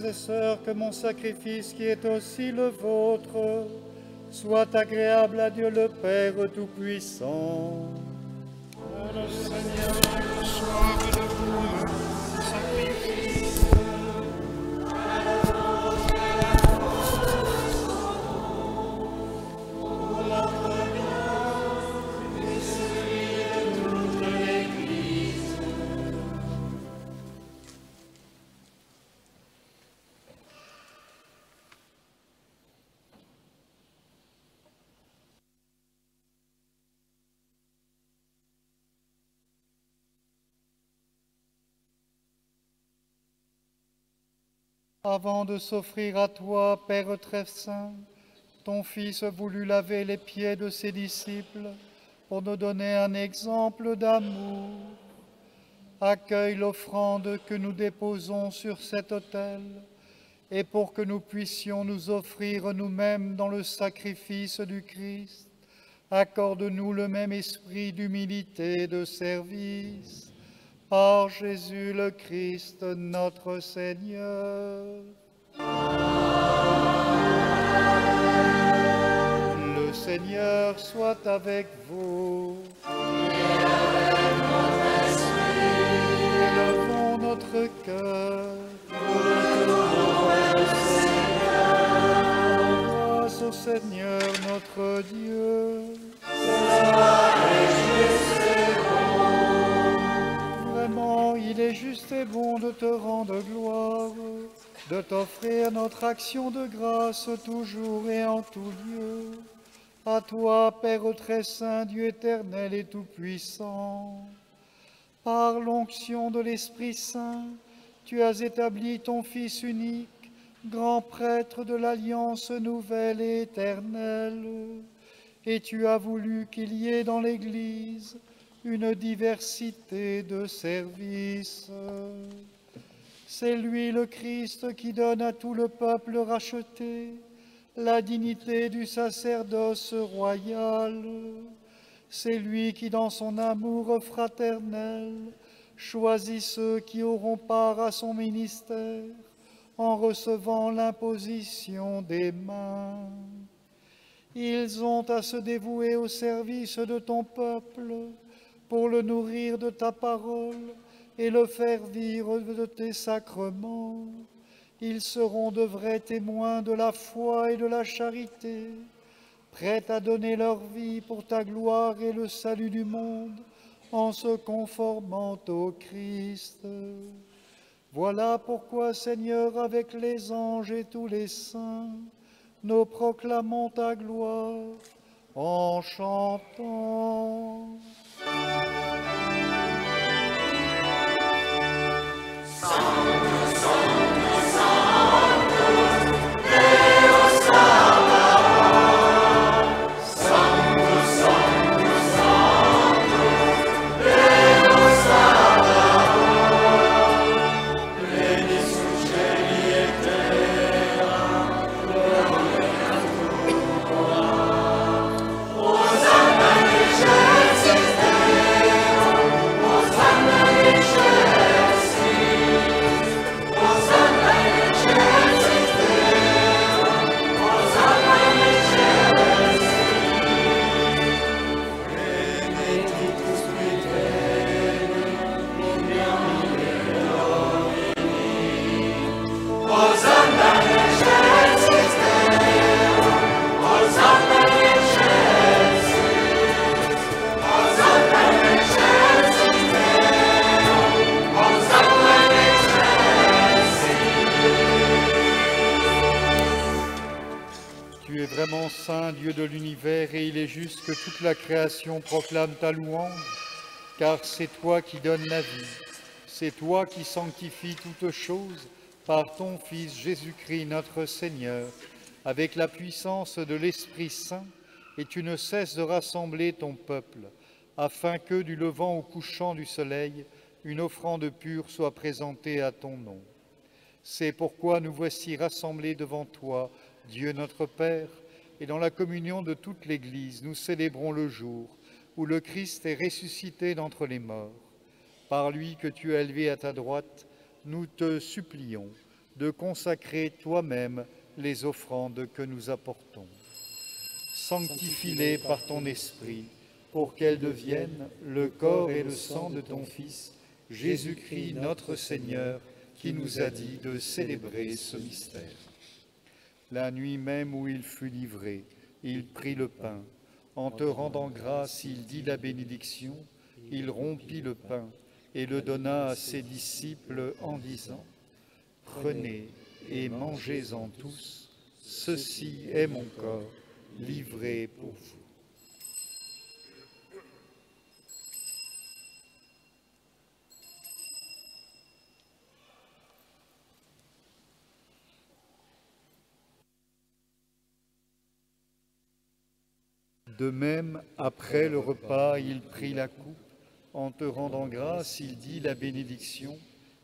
K: et sœurs, que mon sacrifice, qui est aussi le vôtre, soit agréable à Dieu le Père Tout-Puissant.
L: Que le Seigneur reçoive de vous un sacrifice.
K: Avant de s'offrir à toi, Père très saint, ton Fils voulut laver les pieds de ses disciples pour nous donner un exemple d'amour. Accueille l'offrande que nous déposons sur cet autel, et pour que nous puissions nous offrir nous-mêmes dans le sacrifice du Christ, accorde-nous le même esprit d'humilité et de service. Par Jésus le Christ, notre Seigneur. Le Seigneur soit avec vous. Élevons notre cœur. Grâce au Seigneur notre Dieu. Vraiment, il est juste et bon de te rendre gloire, de t'offrir notre action de grâce toujours et en tout lieu. À toi, Père très saint, Dieu éternel et tout-puissant, par l'onction de l'Esprit Saint, tu as établi ton Fils unique, grand prêtre de l'Alliance nouvelle et éternelle, et tu as voulu qu'il y ait dans l'Église une diversité de services. C'est lui le Christ qui donne à tout le peuple racheté la dignité du sacerdoce royal. C'est lui qui, dans son amour fraternel, choisit ceux qui auront part à son ministère en recevant l'imposition des mains. Ils ont à se dévouer au service de ton peuple, pour le nourrir de ta parole et le faire vivre de tes sacrements. Ils seront de vrais témoins de la foi et de la charité, prêts à donner leur vie pour ta gloire et le salut du monde, en se conformant au Christ. Voilà pourquoi, Seigneur, avec les anges et tous les saints, nous proclamons ta gloire en chantant. Saint, Dieu de l'univers, et il est juste que toute la création proclame ta louange, car c'est toi qui donnes la vie, c'est toi qui sanctifies toutes choses par ton Fils Jésus-Christ notre Seigneur, avec la puissance de l'Esprit Saint, et tu ne cesses de rassembler ton peuple, afin que, du levant au couchant du soleil, une offrande pure soit présentée à ton nom. C'est pourquoi nous voici rassemblés devant toi, Dieu notre Père, et dans la communion de toute l'Église, nous célébrons le jour où le Christ est ressuscité d'entre les morts. Par lui que tu as élevé à ta droite, nous te supplions, de consacrer toi-même les offrandes que nous apportons. Sanctifie-les par ton esprit, pour qu'elles deviennent le corps et le sang de ton Fils, Jésus-Christ notre Seigneur, qui nous a dit de célébrer ce mystère. La nuit même où il fut livré, il prit le pain. En te rendant grâce, il dit la bénédiction, il rompit le pain et le donna à ses disciples en disant « Prenez et mangez-en tous, ceci est mon corps, livré pour vous. » De même, après le repas, il prit la coupe. En te rendant grâce, il dit la bénédiction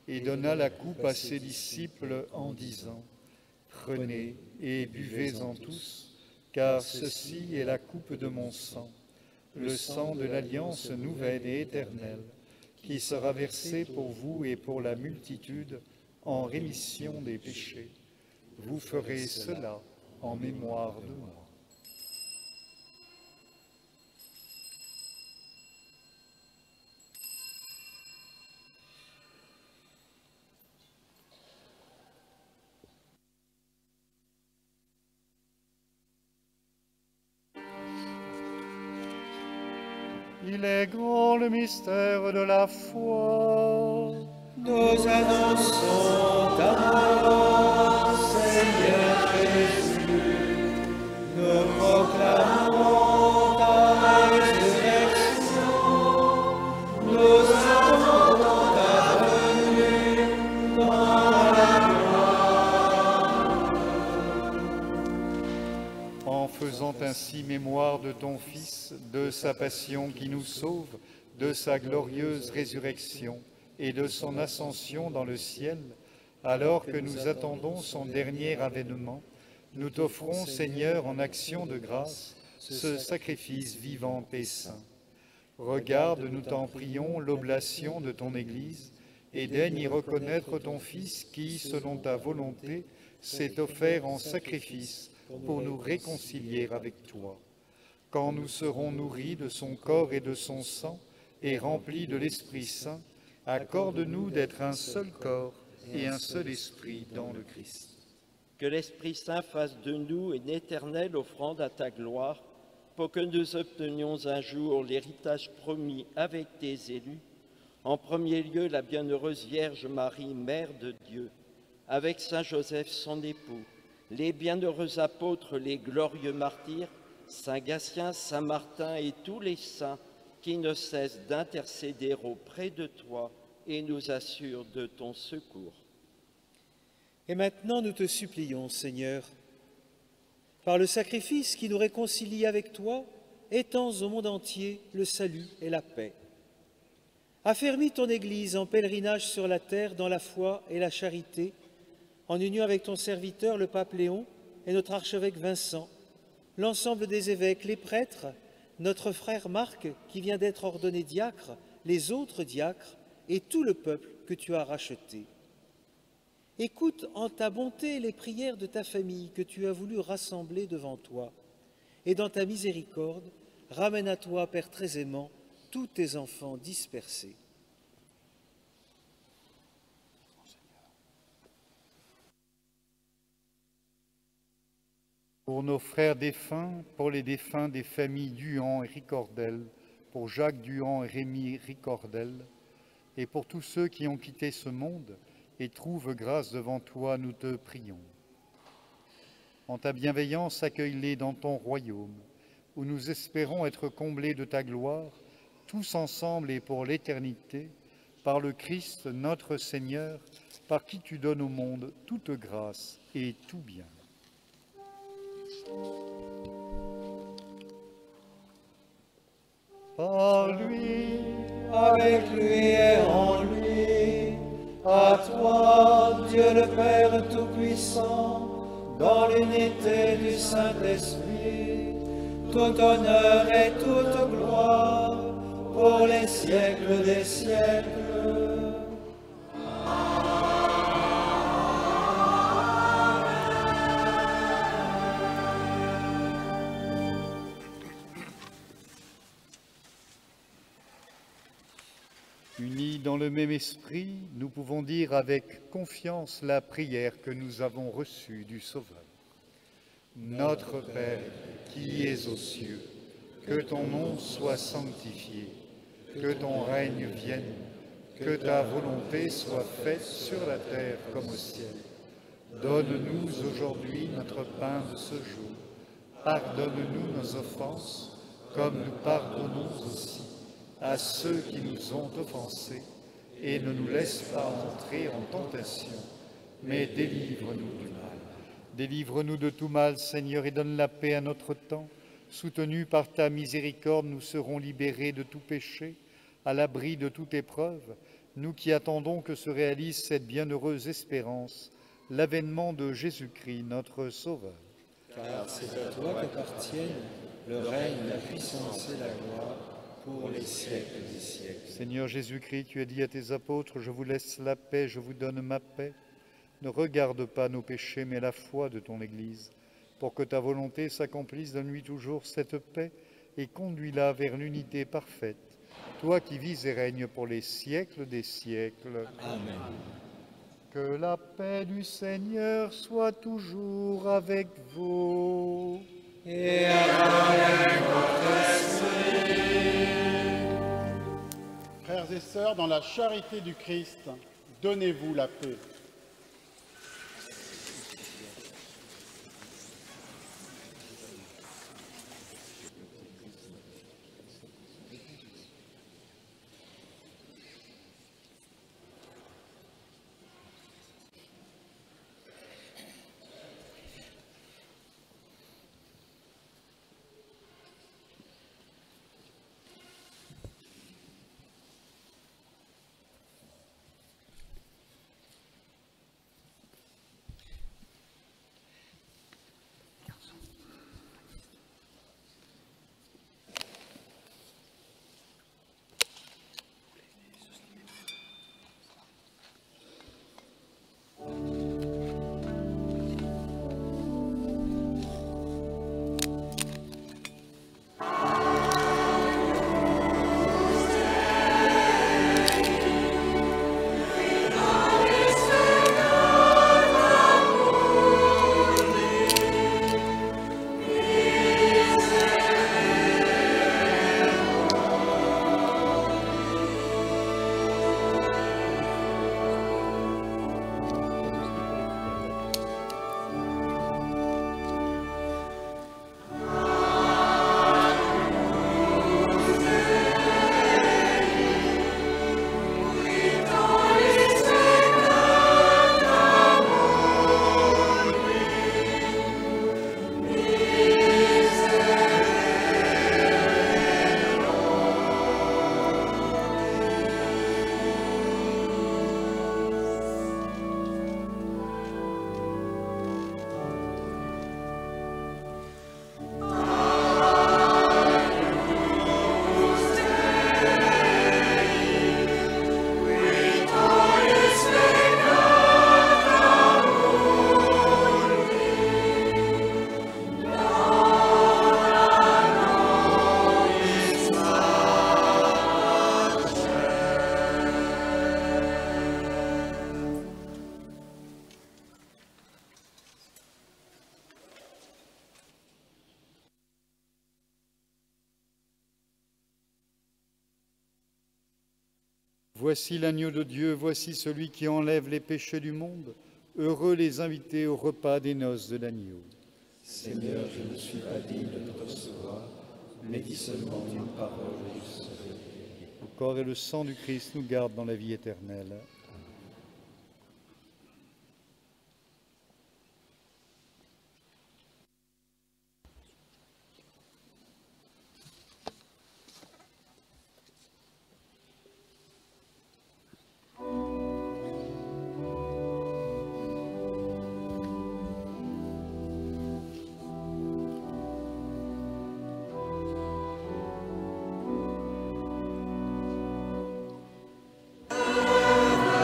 K: et donna la coupe à ses disciples en disant « Prenez et buvez-en tous, car ceci est la coupe de mon sang, le sang de l'alliance nouvelle et éternelle, qui sera versé pour vous et pour la multitude en rémission des péchés. Vous ferez cela en mémoire de moi. » Il est grand le mystère de la foi.
I: Nous annonçons ta mort, Seigneur Jésus. Nous proclamons ta résurrection. Nous attendons ta venue dans la gloire.
K: En faisant ainsi mémoire de ton Fils, de sa passion qui nous sauve, de sa glorieuse résurrection et de son ascension dans le ciel, alors que nous attendons son dernier avènement, nous t'offrons, Seigneur, en action de grâce, ce sacrifice vivant et saint. Regarde, nous t'en prions, l'oblation de ton Église, et daigne y reconnaître ton Fils qui, selon ta volonté, s'est offert en sacrifice pour nous réconcilier avec toi. Quand nous serons nourris de son corps et de son sang, et remplis de l'Esprit Saint, accorde-nous d'être un seul corps et un seul esprit dans le Christ.
D: Que l'Esprit Saint fasse de nous une éternelle offrande à ta gloire, pour que nous obtenions un jour l'héritage promis avec tes élus, en premier lieu la bienheureuse Vierge Marie, Mère de Dieu, avec Saint Joseph son époux, les bienheureux apôtres, les glorieux martyrs, Saint Gatien, Saint Martin et tous les saints qui ne cessent d'intercéder auprès de toi et nous assurent de ton secours.
M: Et maintenant nous te supplions, Seigneur, par le sacrifice qui nous réconcilie avec toi, étends au monde entier le salut et la paix. Affermis ton Église en pèlerinage sur la terre dans la foi et la charité, en union avec ton serviteur, le pape Léon, et notre archevêque Vincent, l'ensemble des évêques, les prêtres, notre frère Marc, qui vient d'être ordonné diacre, les autres diacres, et tout le peuple que tu as racheté. Écoute en ta bonté les prières de ta famille que tu as voulu rassembler devant toi, et dans ta miséricorde, ramène à toi, Père très aimant, tous tes enfants dispersés.
K: Pour nos frères défunts, pour les défunts des familles Duhan et Ricordel, pour Jacques Duhan et Rémy Ricordel, et pour tous ceux qui ont quitté ce monde et trouvent grâce devant toi, nous te prions. En ta bienveillance, accueille-les dans ton royaume, où nous espérons être comblés de ta gloire, tous ensemble et pour l'éternité, par le Christ notre Seigneur, par qui tu donnes au monde toute grâce et tout bien.
I: Par lui, avec lui et en lui, à toi, Dieu le Père Tout-Puissant, dans l'unité du Saint-Esprit, tout honneur et toute gloire, pour les siècles des siècles.
K: Unis dans le même esprit, nous pouvons dire avec confiance la prière que nous avons reçue du Sauveur. Notre Père, qui es aux cieux, que ton nom soit sanctifié, que ton règne vienne, que ta volonté soit faite sur la terre comme au ciel. Donne-nous aujourd'hui notre pain de ce jour. Pardonne-nous nos offenses, comme nous pardonnons aussi à ceux qui nous ont offensés, et ne nous laisse pas entrer en tentation, mais délivre-nous du mal. Délivre-nous de tout mal, Seigneur, et donne la paix à notre temps. Soutenus par ta miséricorde, nous serons libérés de tout péché, à l'abri de toute épreuve, nous qui attendons que se réalise cette bienheureuse espérance, l'avènement de Jésus-Christ, notre Sauveur.
I: Car c'est à toi qu'appartiennent le règne, la puissance et la gloire, pour les siècles des siècles.
K: Seigneur Jésus-Christ, tu as dit à tes apôtres, je vous laisse la paix, je vous donne ma paix. Ne regarde pas nos péchés, mais la foi de ton Église. Pour que ta volonté s'accomplisse, donne-lui toujours cette paix et conduis-la vers l'unité parfaite. Toi qui vis et règnes pour les siècles des siècles.
I: Amen.
K: Que la paix du Seigneur soit toujours avec vous.
I: Et avec votre esprit.
N: Frères et sœurs, dans la charité du Christ, donnez-vous la paix.
K: Voici l'agneau de Dieu, voici celui qui enlève les péchés du monde. Heureux les invités au repas des noces de l'agneau.
I: Seigneur, je ne suis pas digne de te recevoir, mais dis seulement une parole et je serai.
K: Le corps et le sang du Christ nous gardent dans la vie éternelle.
I: Amen.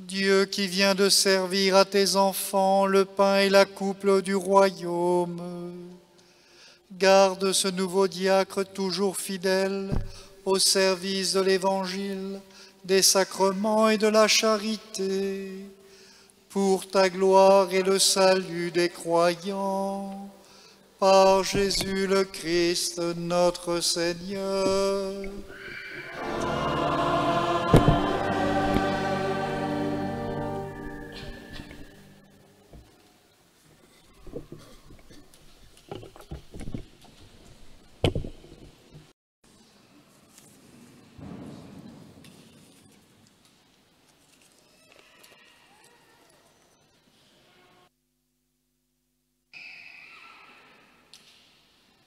K: Dieu qui vient de servir à tes enfants le pain et la coupe du royaume, garde ce nouveau diacre toujours fidèle au service de l'Évangile, des sacrements et de la charité, pour ta gloire et le salut des croyants, par Jésus le Christ, notre Seigneur.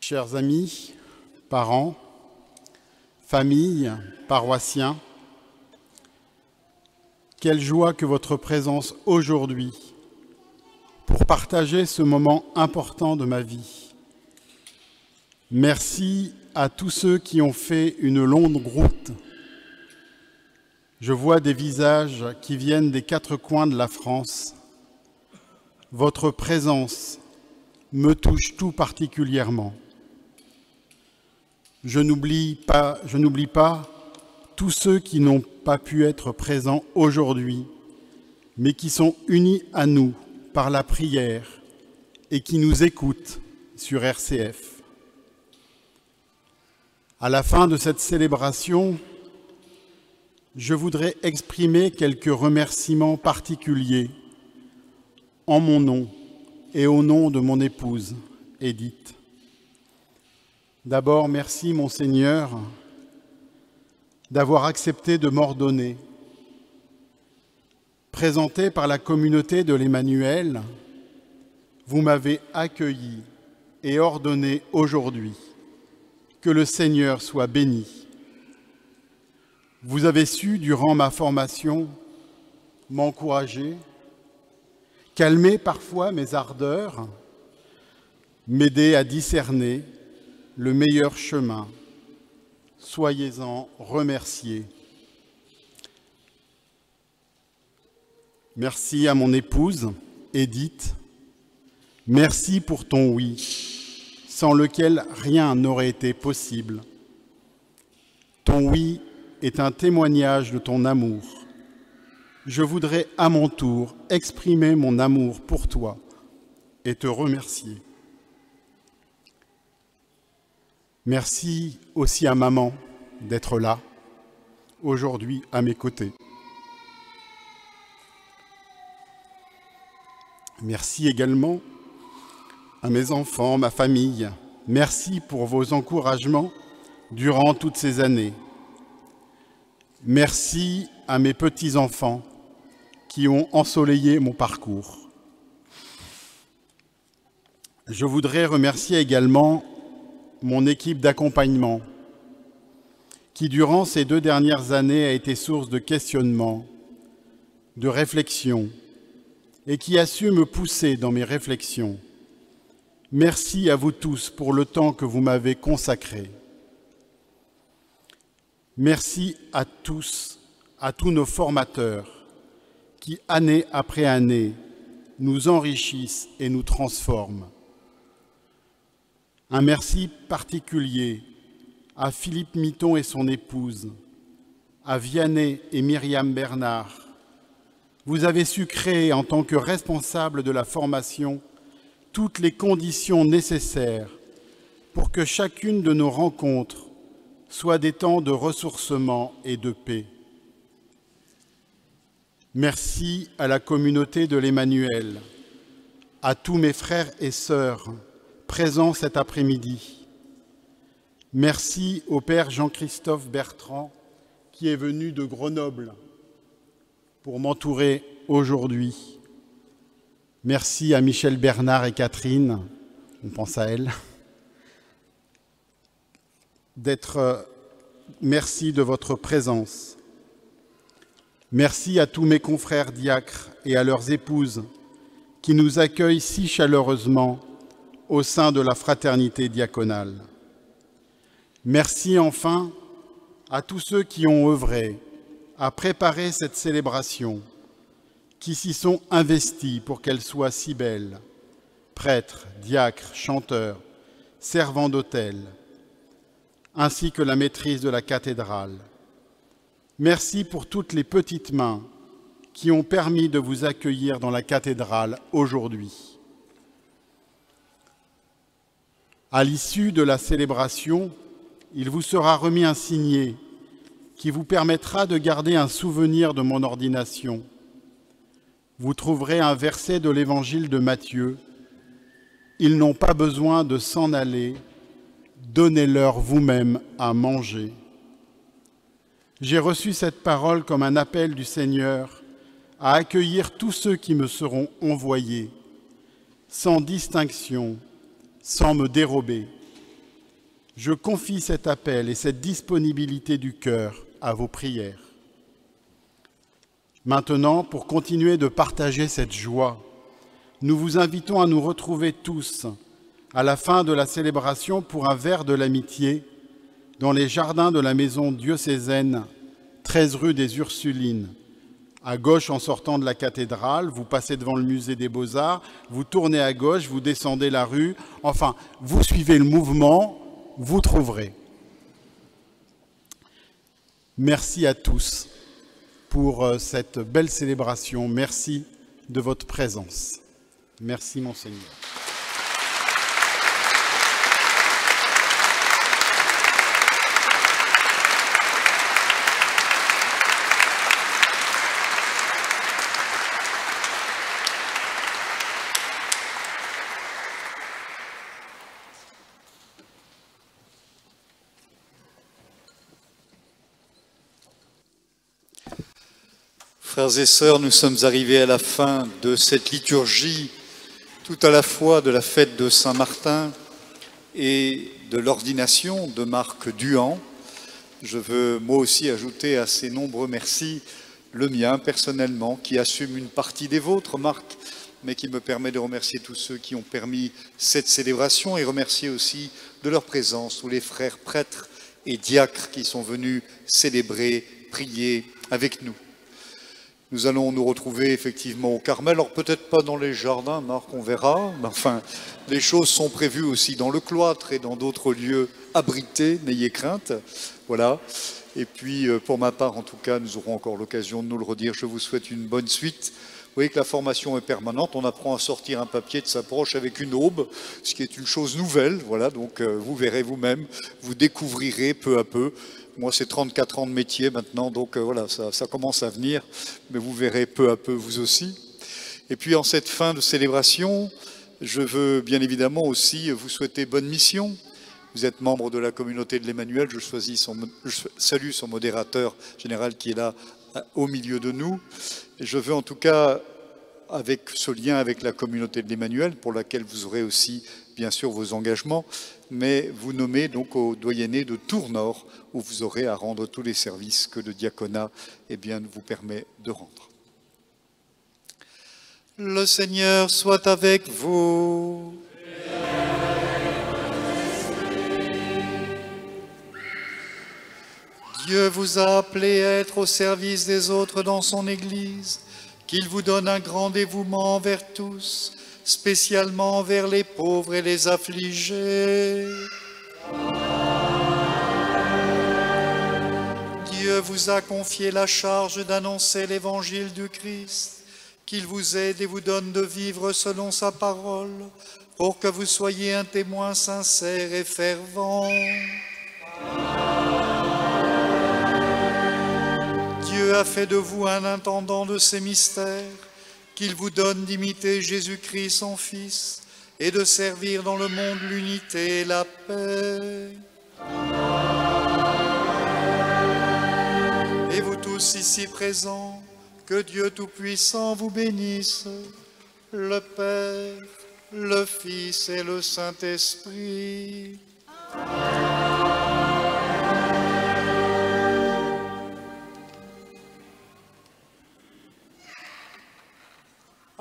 N: Chers amis, parents, familles, paroissiens, quelle joie que votre présence aujourd'hui pour partager ce moment important de ma vie. Merci à tous ceux qui ont fait une longue route. Je vois des visages qui viennent des quatre coins de la France. Votre présence me touche tout particulièrement. Je n'oublie pas tous ceux qui n'ont pas pu être présents aujourd'hui, mais qui sont unis à nous par la prière et qui nous écoutent sur RCF. À la fin de cette célébration, je voudrais exprimer quelques remerciements particuliers en mon nom et au nom de mon épouse, Edith. D'abord, merci, mon Seigneur, d'avoir accepté de m'ordonner. Présenté par la communauté de l'Emmanuel, vous m'avez accueilli et ordonné aujourd'hui. Que le Seigneur soit béni. Vous avez su, durant ma formation, m'encourager, calmer parfois mes ardeurs, m'aider à discerner le meilleur chemin. Soyez-en remerciés. Merci à mon épouse, Edith. Merci pour ton oui, sans lequel rien n'aurait été possible. Ton oui est un témoignage de ton amour. Je voudrais à mon tour exprimer mon amour pour toi et te remercier. Merci aussi à maman d'être là, aujourd'hui à mes côtés. Merci également à mes enfants, ma famille. Merci pour vos encouragements durant toutes ces années. Merci à mes petits-enfants qui ont ensoleillé mon parcours. Je voudrais remercier également mon équipe d'accompagnement qui, durant ces 2 dernières années, a été source de questionnement, de réflexion et qui a su me pousser dans mes réflexions. Merci à vous tous pour le temps que vous m'avez consacré. Merci à tous nos formateurs qui, année après année, nous enrichissent et nous transforment. Un merci particulier à Philippe Mitton et son épouse, à Vianney et Myriam Bernard. Vous avez su créer, en tant que responsable de la formation, toutes les conditions nécessaires pour que chacune de nos rencontres soit des temps de ressourcement et de paix. Merci à la communauté de l'Emmanuel, à tous mes frères et sœurs présents cet après-midi. Merci au Père Jean-Christophe Bertrand qui est venu de Grenoble pour m'entourer aujourd'hui. Merci à Michel Bernard et Catherine, on pense à elle, merci de votre présence. Merci à tous mes confrères diacres et à leurs épouses qui nous accueillent si chaleureusement au sein de la fraternité diaconale. Merci enfin à tous ceux qui ont œuvré à préparer cette célébration, qui s'y sont investis pour qu'elle soit si belle, prêtres, diacres, chanteurs, servants d'autel, ainsi que la maîtrise de la cathédrale. Merci pour toutes les petites mains qui ont permis de vous accueillir dans la cathédrale aujourd'hui. À l'issue de la célébration, il vous sera remis un signet qui vous permettra de garder un souvenir de mon ordination. Vous trouverez un verset de l'évangile de Matthieu. Ils n'ont pas besoin de s'en aller, donnez-leur vous-même à manger. J'ai reçu cette parole comme un appel du Seigneur à accueillir tous ceux qui me seront envoyés, sans distinction, sans me dérober. Je confie cet appel et cette disponibilité du cœur à vos prières. Maintenant, pour continuer de partager cette joie, nous vous invitons à nous retrouver tous à la fin de la célébration pour un verre de l'amitié dans les jardins de la maison diocésaine, 13 rue des Ursulines. À gauche, en sortant de la cathédrale, vous passez devant le musée des Beaux-Arts, vous tournez à gauche, vous descendez la rue, enfin, vous suivez le mouvement, vous trouverez. Merci à tous pour cette belle célébration. Merci de votre présence. Merci, Monseigneur.
A: Frères et sœurs, nous sommes arrivés à la fin de cette liturgie, tout à la fois de la fête de Saint-Martin et de l'ordination de Marc Duhan. Je veux moi aussi ajouter à ces nombreux merci le mien personnellement, qui assume une partie des vôtres, Marc, mais qui me permet de remercier tous ceux qui ont permis cette célébration et remercier aussi de leur présence tous les frères prêtres et diacres qui sont venus célébrer, prier avec nous. Nous allons nous retrouver effectivement au Carmel, alors peut-être pas dans les jardins, Marc, on verra, mais enfin, les choses sont prévues aussi dans le cloître et dans d'autres lieux abrités, n'ayez crainte, voilà. Et puis, pour ma part, en tout cas, nous aurons encore l'occasion de nous le redire, je vous souhaite une bonne suite. Vous voyez que la formation est permanente, on apprend à sortir un papier de sa poche avec une aube, ce qui est une chose nouvelle, voilà, donc vous verrez vous-même, vous découvrirez peu à peu. Moi, c'est 34 ans de métier maintenant, donc voilà, ça commence à venir, mais vous verrez peu à peu vous aussi. Et puis, en cette fin de célébration, je veux bien évidemment aussi vous souhaiter bonne mission. Vous êtes membre de la communauté de l'Emmanuel, je salue son modérateur général qui est là au milieu de nous. Et je veux en tout cas, avec ce lien avec la communauté de l'Emmanuel, pour laquelle vous aurez aussi bien sûr vos engagements, mais vous nommez donc au doyenné de Tours-Nord, où vous aurez à rendre tous les services que le diaconat vous permet de rendre. Le Seigneur soit avec vous. Dieu vous a appelé à être au service des autres dans son Église, qu'il vous donne un grand dévouement envers tous, spécialement envers les pauvres et les affligés. Dieu vous a confié la charge d'annoncer l'évangile du Christ, qu'il vous aide et vous donne de vivre selon sa parole, pour que vous soyez un témoin sincère et fervent. Dieu a fait de vous un intendant de ces mystères, qu'il vous donne d'imiter Jésus-Christ, son Fils, et de servir dans le monde l'unité et la paix. Et vous tous ici présents, que Dieu Tout-Puissant vous bénisse, le Père, le Fils et le Saint-Esprit.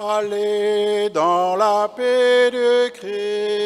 N: Allez dans la paix de Christ.